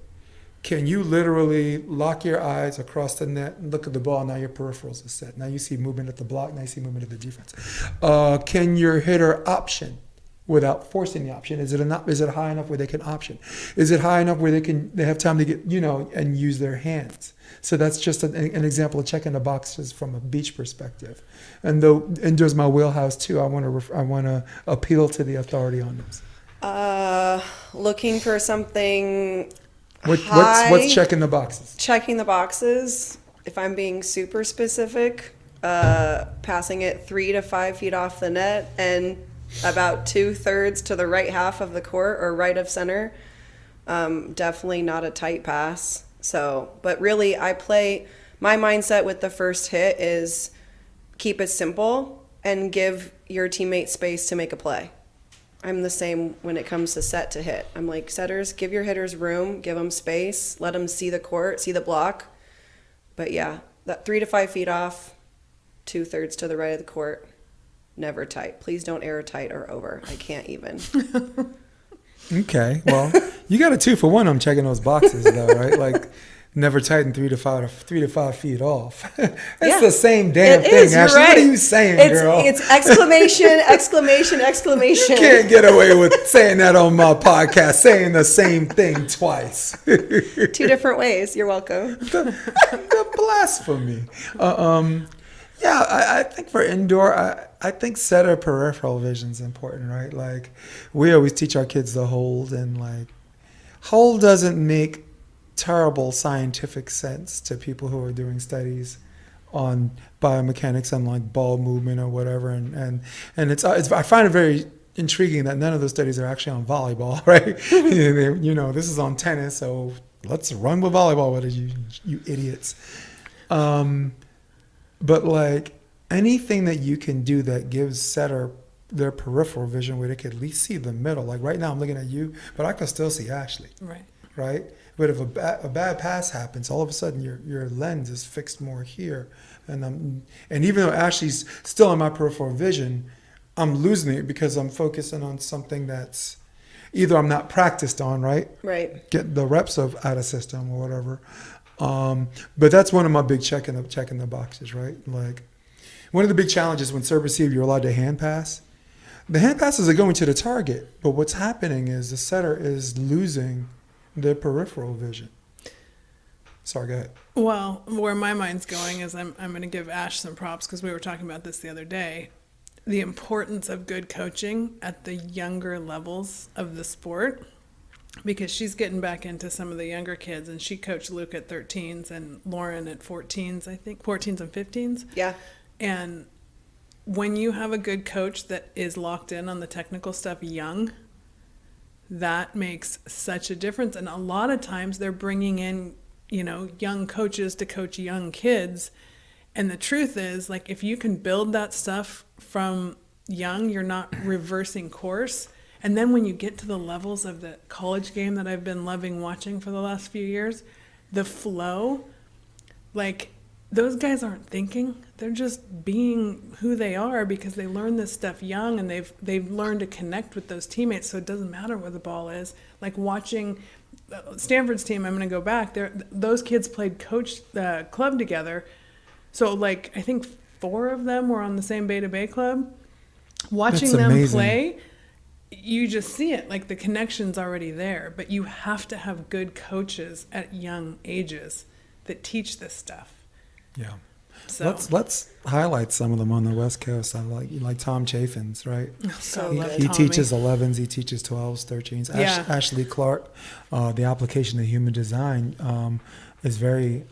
can you literally lock your eyes across the net and look at the ball? Now your peripherals are set. Now you see movement at the block. Now you see movement at the defense. Can your hitter option without forcing the option? Is it high enough where they can option? Is it high enough where they have time to get, and use their hands? So that's just an example of checking the boxes from a beach perspective. And though indoors my wheelhouse too, I want to appeal to the authority on this. looking for something What's high, checking the boxes? checking the boxes. If I'm being super specific, passing it 3 to 5 feet off the net and about 2/3 to the right half of the court or right of center. Definitely not a tight pass. So, but really my mindset with the first hit is keep it simple and give your teammate space to make a play. I'm the same when it comes to set to hit. I'm like, setters, give your hitters room, give them space, let them see the court, see the block. But yeah, that 3 to 5 feet off, 2/3 to the right of the court, never tight. Please don't error tight or over. I can't even. Okay, well, you got a 2-for-1 on checking those boxes, though, right? Like, never tighten 3 to 5 feet off. It's Yeah. the same damn It thing, is, you're Ashley. right. What are you saying, girl? It's exclamation, exclamation, exclamation. Can't get away with saying that on my podcast, saying the same thing twice. 2 different ways. You're welcome. The blasphemy. I think for indoor, I think setter peripheral vision is important, right? Like, we always teach our kids to hold, and like, hold doesn't make terrible scientific sense to people who are doing studies on biomechanics and like ball movement or whatever, and it's I find it very intriguing that none of those studies are actually on volleyball, right? You know, this is on tennis, so let's run with volleyball with it, you idiots. But like, anything that you can do that gives setter their peripheral vision where they can at least see the middle. Like right now I'm looking at you, but I can still see Ashely. Right? But if a bad pass happens, all of a sudden your lens is fixed more here. And even though Ashley's still in my peripheral vision, I'm losing it because I'm focusing on something that's either I'm not practiced on, right? Right. Get the reps out of system or whatever. But that's one of my big checking the boxes, right? Like, one of the big challenges when serve receive, you're allowed to hand pass. The hand passes are going to the target, but what's happening is the setter is losing their peripheral vision. Sorry, go ahead. Well, where my mind's going is I'm going to give Ash some props because we were talking about this the other day. The importance of good coaching at the younger levels of the sport, because she's getting back into some of the younger kids, and she coached Luke at 13s and Lauren at 14s, I think, 14s and 15s. Yeah. And when you have a good coach that is locked in on the technical stuff young, that makes such a difference. And a lot of times they're bringing in, you know, young coaches to coach young kids. And the truth is, like, if you can build that stuff from young, you're not reversing course. And then when you get to the levels of the college game that I've been loving watching for the last few years, the flow, like, those guys aren't thinking. They're just being who they are because they learn this stuff young, and they've learned to connect with those teammates, so it doesn't matter where the ball is. Like watching Stanford's team, I'm going to go back. Those kids played club together. So, like, I think 4 of them were on the same Beta Bay club. Watching them amazing. play, you just see it. Like, the connection's already there. But you have to have good coaches at young ages that teach this stuff. Yeah. So Let's highlight some of them on the West Coast. I like Tom Chafin's, right? So love He Tommy. teaches 11s, he teaches 12s, 13s. Yeah. Ashely Clark, the application of human design is very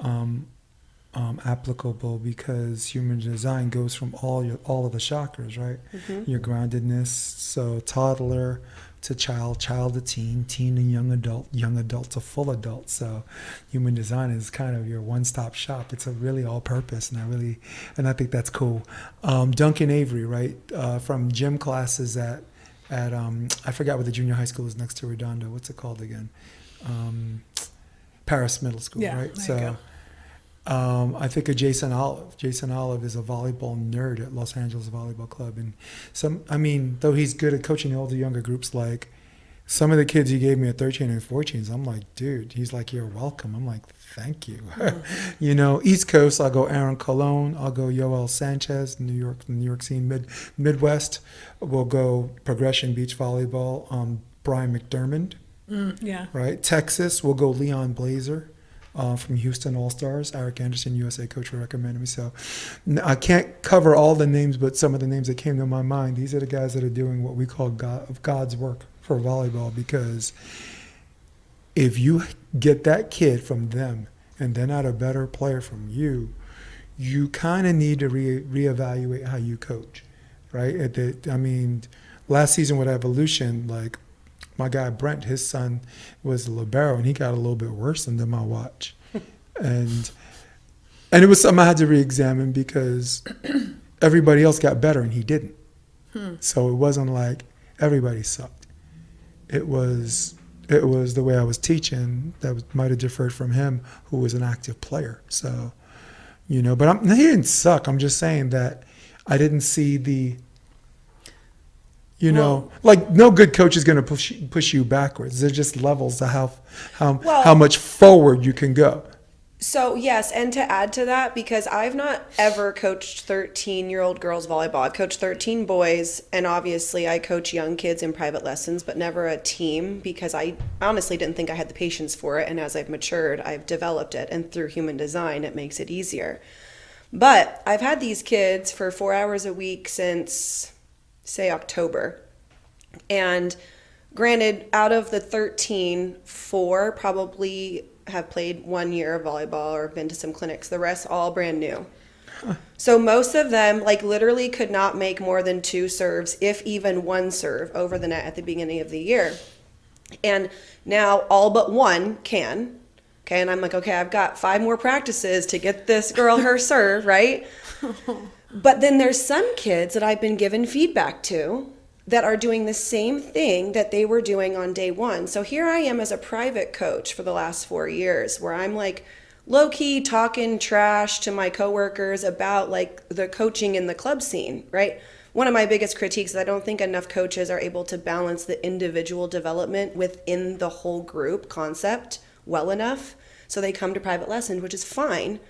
applicable because human design goes from all of the chakras, right? Mm-hmm. Your groundedness, so toddler to child to teen to young adult to full adult. So human design is kind of your one-stop shop. It's a really all-purpose, and I think that's cool. Duncan Avery, right, from gym classes at I forgot what the junior high school is next to Redondo. What's it called again? Paris Middle School, Yeah, right? there you go. I think of Jason Olive. Jason Olive is a volleyball nerd at Los Angeles Volleyball Club, and though he's good at coaching all the younger groups, like some of the kids he gave me at 13 and 14s, I'm like, dude, he's like, you're welcome. I'm like, thank you. You know, East Coast, I'll go Aaron Colon, I'll go Yoel Sanchez, New York scene. Midwest, we'll go Progression Beach Volleyball, Brian McDermott. Yeah. Right. Texas, we'll go Leon Blazer. From Houston All-Stars, Eric Anderson, USA coach, who recommended me. So I can't cover all the names, but some of the names that came to my mind, these are the guys that are doing what we call God's work for volleyball, because if you get that kid from them and they're not a better player from you, you kind of need to reevaluate how you coach, right? Last season with Evolution, like, my guy Brent, his son was a libero, and he got a little bit worse under my watch, and it was something I had to re-examine because everybody else got better and he didn't. So it wasn't like everybody sucked. It was the way I was teaching that might have differed from him, who was an active player. So, you know, but he didn't suck. I'm just saying that I didn't see the. You know, like, no good coach is going to push you backwards. There's just levels to how much forward you can go. So, yes, and to add to that, because I've not ever coached 13-year-old girls volleyball. I've coached 13 boys, and obviously I coach young kids in private lessons, but never a team, because I honestly didn't think I had the patience for it. And as I've matured, I've developed it, and through human design, it makes it easier. But I've had these kids for 4 hours a week since, say, October. And granted, out of the 13, 4 probably have played 1 year of volleyball or been to some clinics. The rest all brand new. So most of them like literally could not make more than 2 serves, if even 1 serve over the net at the beginning of the year. And now all but 1 can. Okay, and I'm like, okay, I've got 5 more practices to get this girl her serve, right? But then there's some kids that I've been given feedback to that are doing the same thing that they were doing on day 1. So here I am as a private coach for the last 4 years, where I'm like low-key talking trash to my coworkers about like the coaching in the club scene, right? One of my biggest critiques is I don't think enough coaches are able to balance the individual development within the whole group concept well enough. So they come to private lessons, which is fine.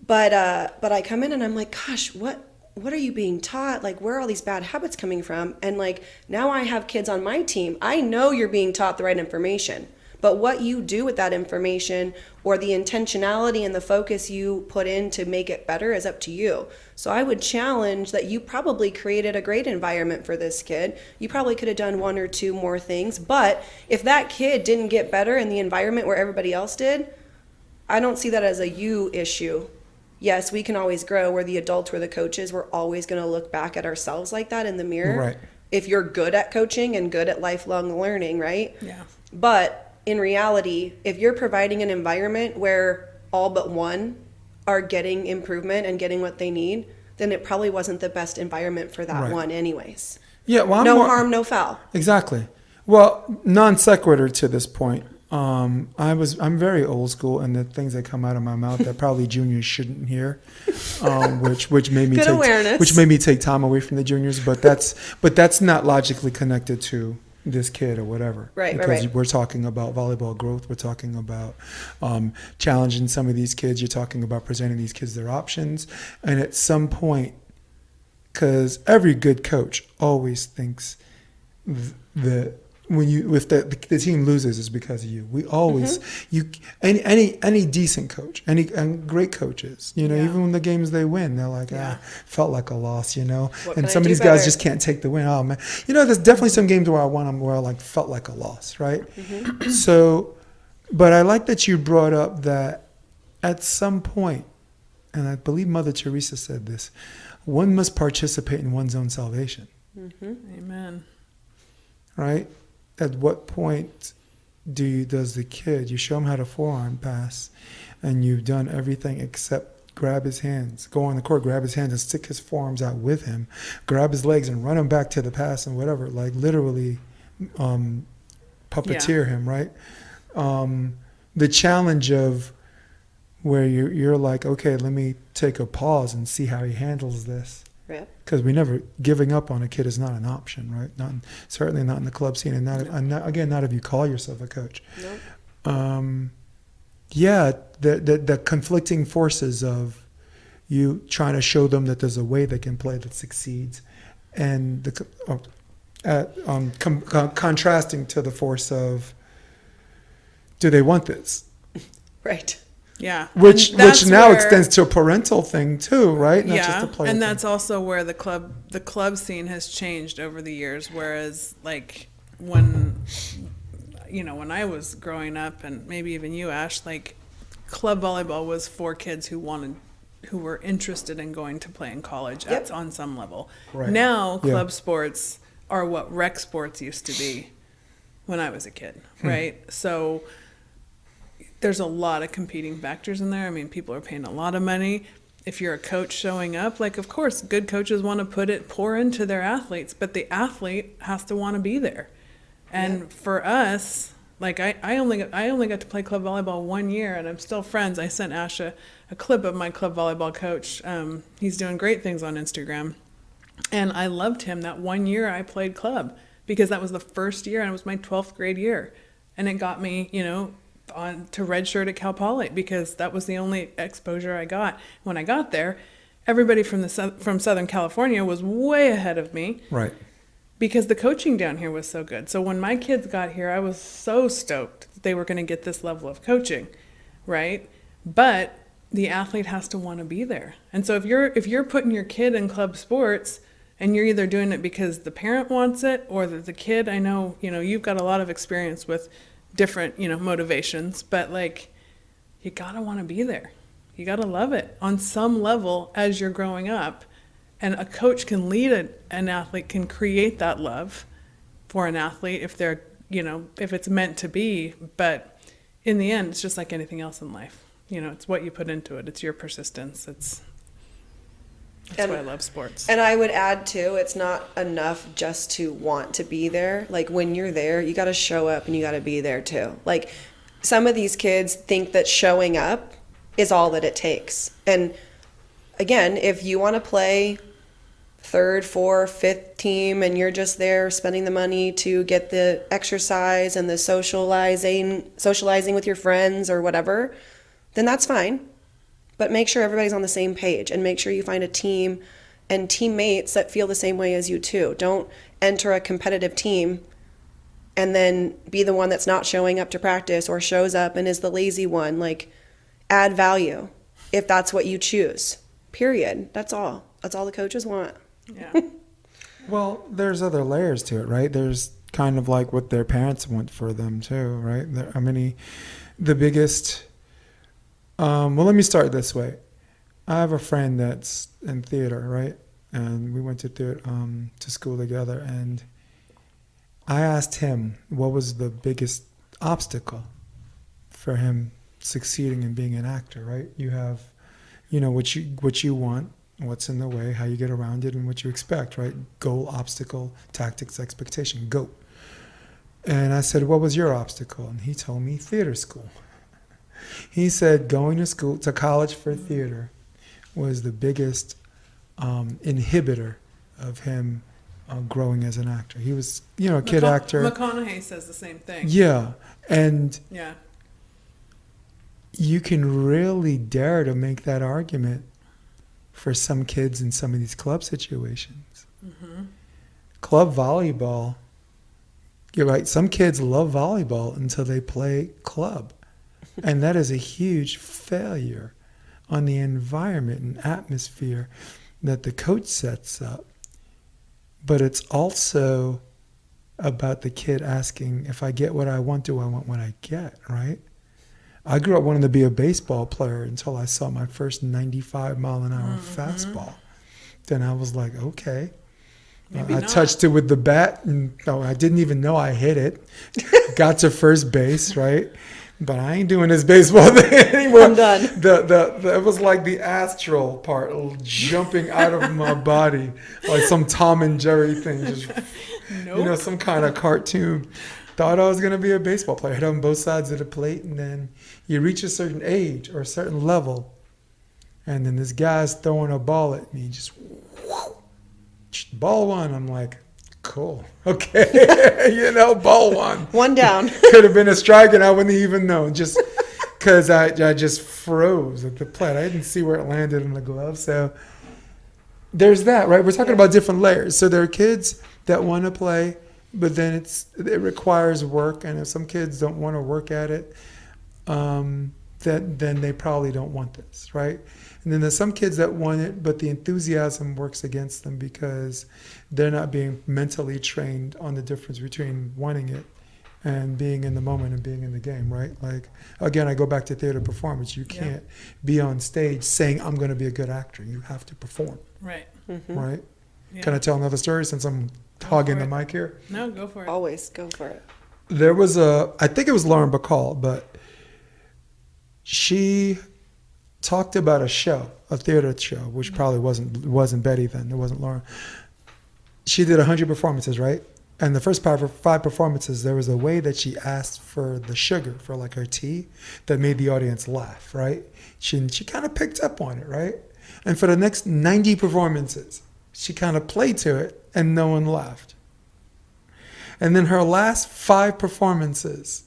But I come in and I'm like, gosh, what are you being taught? Like, where are all these bad habits coming from? And like, now I have kids on my team. I know you're being taught the right information, but what you do with that information or the intentionality and the focus you put in to make it better is up to you. So I would challenge that you probably created a great environment for this kid. You probably could have done 1 or 2 more things, but if that kid didn't get better in the environment where everybody else did, I don't see that as a you issue. Yes, we can always grow. We're the adults, we're the coaches. We're always going to look back at ourselves like that in the mirror. Right. If you're good at coaching and good at lifelong learning, right? Yeah. But in reality, if you're providing an environment where all but 1 are getting improvement and getting what they need, then it probably wasn't the best environment for that Right. one anyways. Yeah, well, No harm, no foul. Exactly. Well, non sequitur to this point. I'm very old school, and the things that come out of my mouth that probably juniors shouldn't hear, which made me Good awareness. which made me take time away from the juniors. But that's not logically connected to this kid or whatever. Right, because right. we're talking about volleyball growth. We're talking about challenging some of these kids. You're talking about presenting these kids their options, and at some point, because every good coach always thinks that if the team loses, it's because of you. We always any decent coach, any great coaches, Yeah. even when the games they win, they're like, Yeah. felt like a loss, What and can I some of do these guys better? just can't take the win. Oh man, there's definitely some games where I won them where I like felt like a loss, right? So, but I like that you brought up that at some point, and I believe Mother Teresa said this, one must participate in one's own salvation. Amen. Right? At what point does the kid, you show him how to forearm pass, and you've done everything except grab his hands, go on the court, grab his hands and stick his forearms out with him, grab his legs and run him back to the pass and whatever, like literally puppeteer him, right? The challenge of where you're like, okay, let me take a pause and see how he handles this. Right. Because giving up on a kid is not an option, right? Certainly not in the club scene, and not if you call yourself a coach. Nope. The conflicting forces of you trying to show them that there's a way they can play that succeeds, and contrasting to the force of, do they want this? Right. Yeah. Which And that's now where- extends to a parental thing too, right? Not just Yeah, a player and thing. that's also where the club scene has changed over the years. Whereas, like when I was growing up, and maybe even you, Ash, like club volleyball was for kids who were interested in going to play in college Yep. on some level. Right. Now, Yeah. club sports are what rec sports used to be when I was a kid, right? So there's a lot of competing factors in there. I mean, people are paying a lot of money. If you're a coach showing up, like, of course, good coaches want to pour into their athletes, but the athlete has to want to be there. And for us, like, I only got to play club volleyball 1 year, and I'm still friends. I sent Ash a clip of my club volleyball coach. He's doing great things on Instagram. And I loved him that 1 year I played club, because that was the first year, and it was my 12th grade year. And it got me, to redshirt at Cal Poly because that was the only exposure I got. When I got there, everybody from Southern California was way ahead of me. Right. Because the coaching down here was so good. So when my kids got here, I was so stoked that they were going to get this level of coaching, right? But the athlete has to want to be there. And so if you're putting your kid in club sports and you're either doing it because the parent wants it or that the kid, I know, you've got a lot of experience with different, motivations, but like you got to want to be there. You got to love it on some level as you're growing up. And a coach can lead an athlete, can create that love for an athlete if they're, if it's meant to be. But in the end, it's just like anything else in life. It's what you put into it. It's your persistence. That's why I love sports. And I would add too, it's not enough just to want to be there. Like when you're there, you got to show up and you got to be there too. Like some of these kids think that showing up is all that it takes. And again, if you want to play third, fourth, fifth team and you're just there spending the money to get the exercise and the socializing with your friends or whatever, then that's fine. But make sure everybody's on the same page and make sure you find a team and teammates that feel the same way as you too. Don't enter a competitive team and then be the one that's not showing up to practice or shows up and is the lazy one. Like, add value if that's what you choose. Period. That's all. That's all the coaches want. Yeah. Well, there's other layers to it, right? There's kind of like what their parents want for them too, right? The biggest, well, let me start this way. I have a friend that's in theater, right? And we went to theater, to school together, and I asked him what was the biggest obstacle for him succeeding in being an actor, right? You have, what you want, what's in the way, how you get around it, and what you expect, right? Goal, obstacle, tactics, expectation, go. And I said, what was your obstacle? And he told me theater school. He said going to college for theater was the biggest inhibitor of him growing as an actor. He was, a kid actor. McConaughey says the same thing. Yeah. And yeah, you can really dare to make that argument for some kids in some of these club situations. Mm-hmm. Club volleyball, you're right, some kids love volleyball until they play club. And that is a huge failure on the environment and atmosphere that the coach sets up. But it's also about the kid asking, if I get what I want, do I want what I get, right? I grew up wanting to be a baseball player until I saw my first 95-mile-an-hour fastball. Then I was like, okay. I touched it with the bat, and I didn't even know I hit it. Got to first base, right? But I ain't doing this baseball thing anymore. I'm done. It was like the astral part jumping out of my body, like some Tom and Jerry thing. Just, nope. Some kind of cartoon. Thought I was going to be a baseball player. Hit on both sides of the plate, and then you reach a certain age or a certain level, and then this guy's throwing a ball at me. Just, ball one. I'm like, cool. Okay. Ball one. One down. Could have been a strike, and I wouldn't even know. Just because I just froze at the plate. I didn't see where it landed in the glove. So there's that, right? We're talking about different layers. So there are kids that want to play, but then it requires work, and if some kids don't want to work at it, then they probably don't want this, right? And then there's some kids that want it, but the enthusiasm works against them because they're not being mentally trained on the difference between wanting it and being in the moment and being in the game, right? Like, again, I go back to theater performance. You can't be on stage saying, I'm going to be a good actor. You have to perform. Right. Mm-hmm. Right? Yeah. Can I tell another story since I'm hogging the mic here? No, go for it. Always go for it. There was I think it was Lauren Bacall, but she talked about a theater show, which probably wasn't Betty then. It wasn't Lauren. She did 100 performances, right? And the first five performances, there was a way that she asked for the sugar for like her tea that made the audience laugh, right? She kind of picked up on it, right? And for the next 90 performances, she kind of played to it and no one laughed. And then her last 5 performances,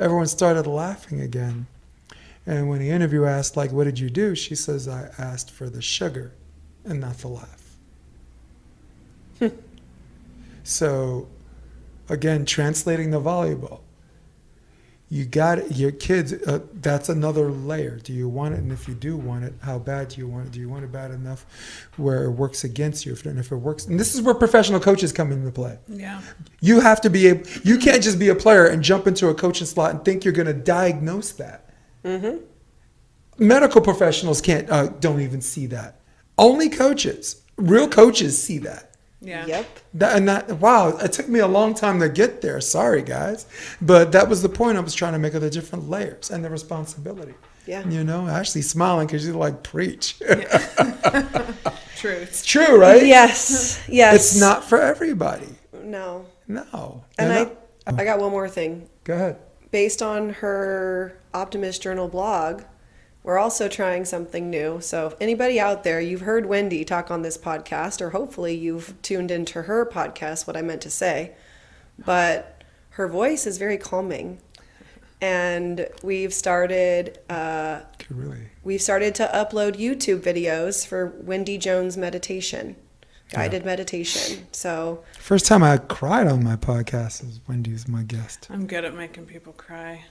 everyone started laughing again. And when the interviewer asked, like, what did you do? She says, I asked for the sugar and not the laugh. So, again, translating the volleyball. You got it, your kids, that's another layer. Do you want it? And if you do want it, how bad do you want it? Do you want it bad enough where it works against you? And if it works, and this is where professional coaches come into play. Yeah. You have to be able, you can't just be a player and jump into a coaching slot and think you're going to diagnose that. Mm-hmm. Medical professionals don't even see that. Only coaches, real coaches see that. Yeah. Yep. Wow, it took me a long time to get there. Sorry, guys. But that was the point I was trying to make of the different layers and the responsibility. Yeah. You know, Ashely smiling because you're like, preach. Yeah. True. It's true, right? Yes. Yes. It's not for everybody. No. No. And I got one more thing. Go ahead. Based on her Optimist Journal blog, we're also trying something new. So if anybody out there, you've heard Wendy talk on this podcast, or hopefully you've tuned into her podcast, what I meant to say. But her voice is very calming. And we've started to upload YouTube videos for Wendy Jones meditation, guided meditation. So First time I cried on my podcast is Wendy's my guest. I'm good at making people cry.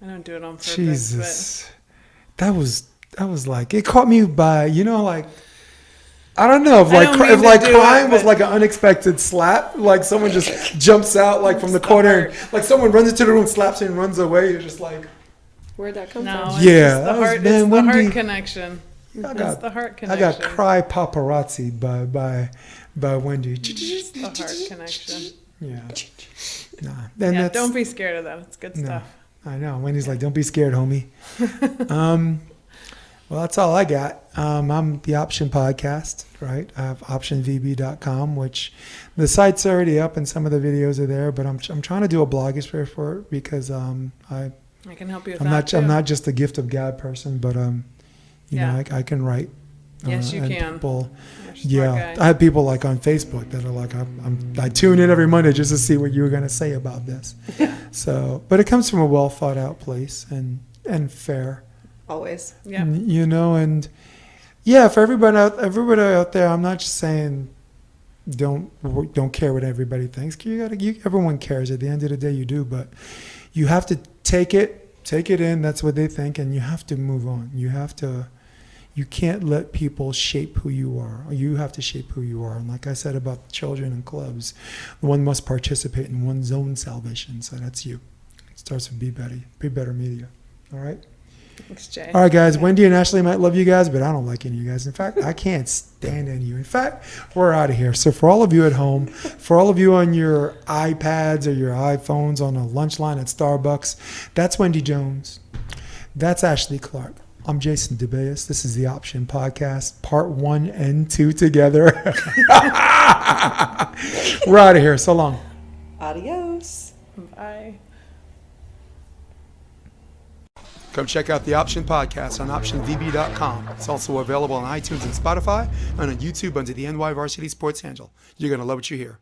I don't do it on purpose. Jesus. That was like, it caught me by, you know, like, I don't know, if crying was like an unexpected slap, like someone just jumps out like from the corner, and, like someone runs into the room, slaps you and runs away. You're just like, where'd that come No, from? it's Yeah, just the that was- heart. man, It's the Wendy- heart connection. It's the heart connection. I got cry paparazzi by Wendy. It's the heart connection. Yeah. Nah. Then Yeah, that's, don't be scared of that. It's good no, stuff. I know. Wendy's like, don't be scared, homie. Well, that's all I got. I'm the Option Podcast, right? I have optionvb.com, which the site's already up and some of the videos are there, but I'm trying to do a blogosphere for it because I can help you with I'm that I'm too. not just a gift of God person, but you know, I can write. Yes, you and can. People, You're a smart yeah, guy. I have people like on Facebook that are like, I tune in every Monday just to see what you were going to say about this. So, but it comes from a well thought out place and fair. Always. Yeah. You know, and yeah, for everybody out there, I'm not just saying don't care what everybody thinks. Everyone cares. At the end of the day, you do, but you have to take it in. That's what they think, and you have to move on. You can't let people shape who you are. You have to shape who you are. And like I said about children and clubs, one must participate in one's own salvation. So that's you. It starts with Be Better Media. All right. Thanks, Jay. All right, guys. Wendy and Ashely might love you guys, but I don't like any of you guys. In fact, I can't stand any of you. In fact, we're out of here. So for all of you at home, for all of you on your iPads or your iPhones on a lunch line at Starbucks, that's Wendy Jones. That's Ashely Clark. I'm Jason DeBeas. This is the Option Podcast, part 1 and 2 together. We're out of here. So long. Adios. Bye. Come check out the Option Podcast on optionvb.com. It's also available on iTunes and Spotify and on YouTube under the NY Varsity Sports handle. You're going to love what you hear.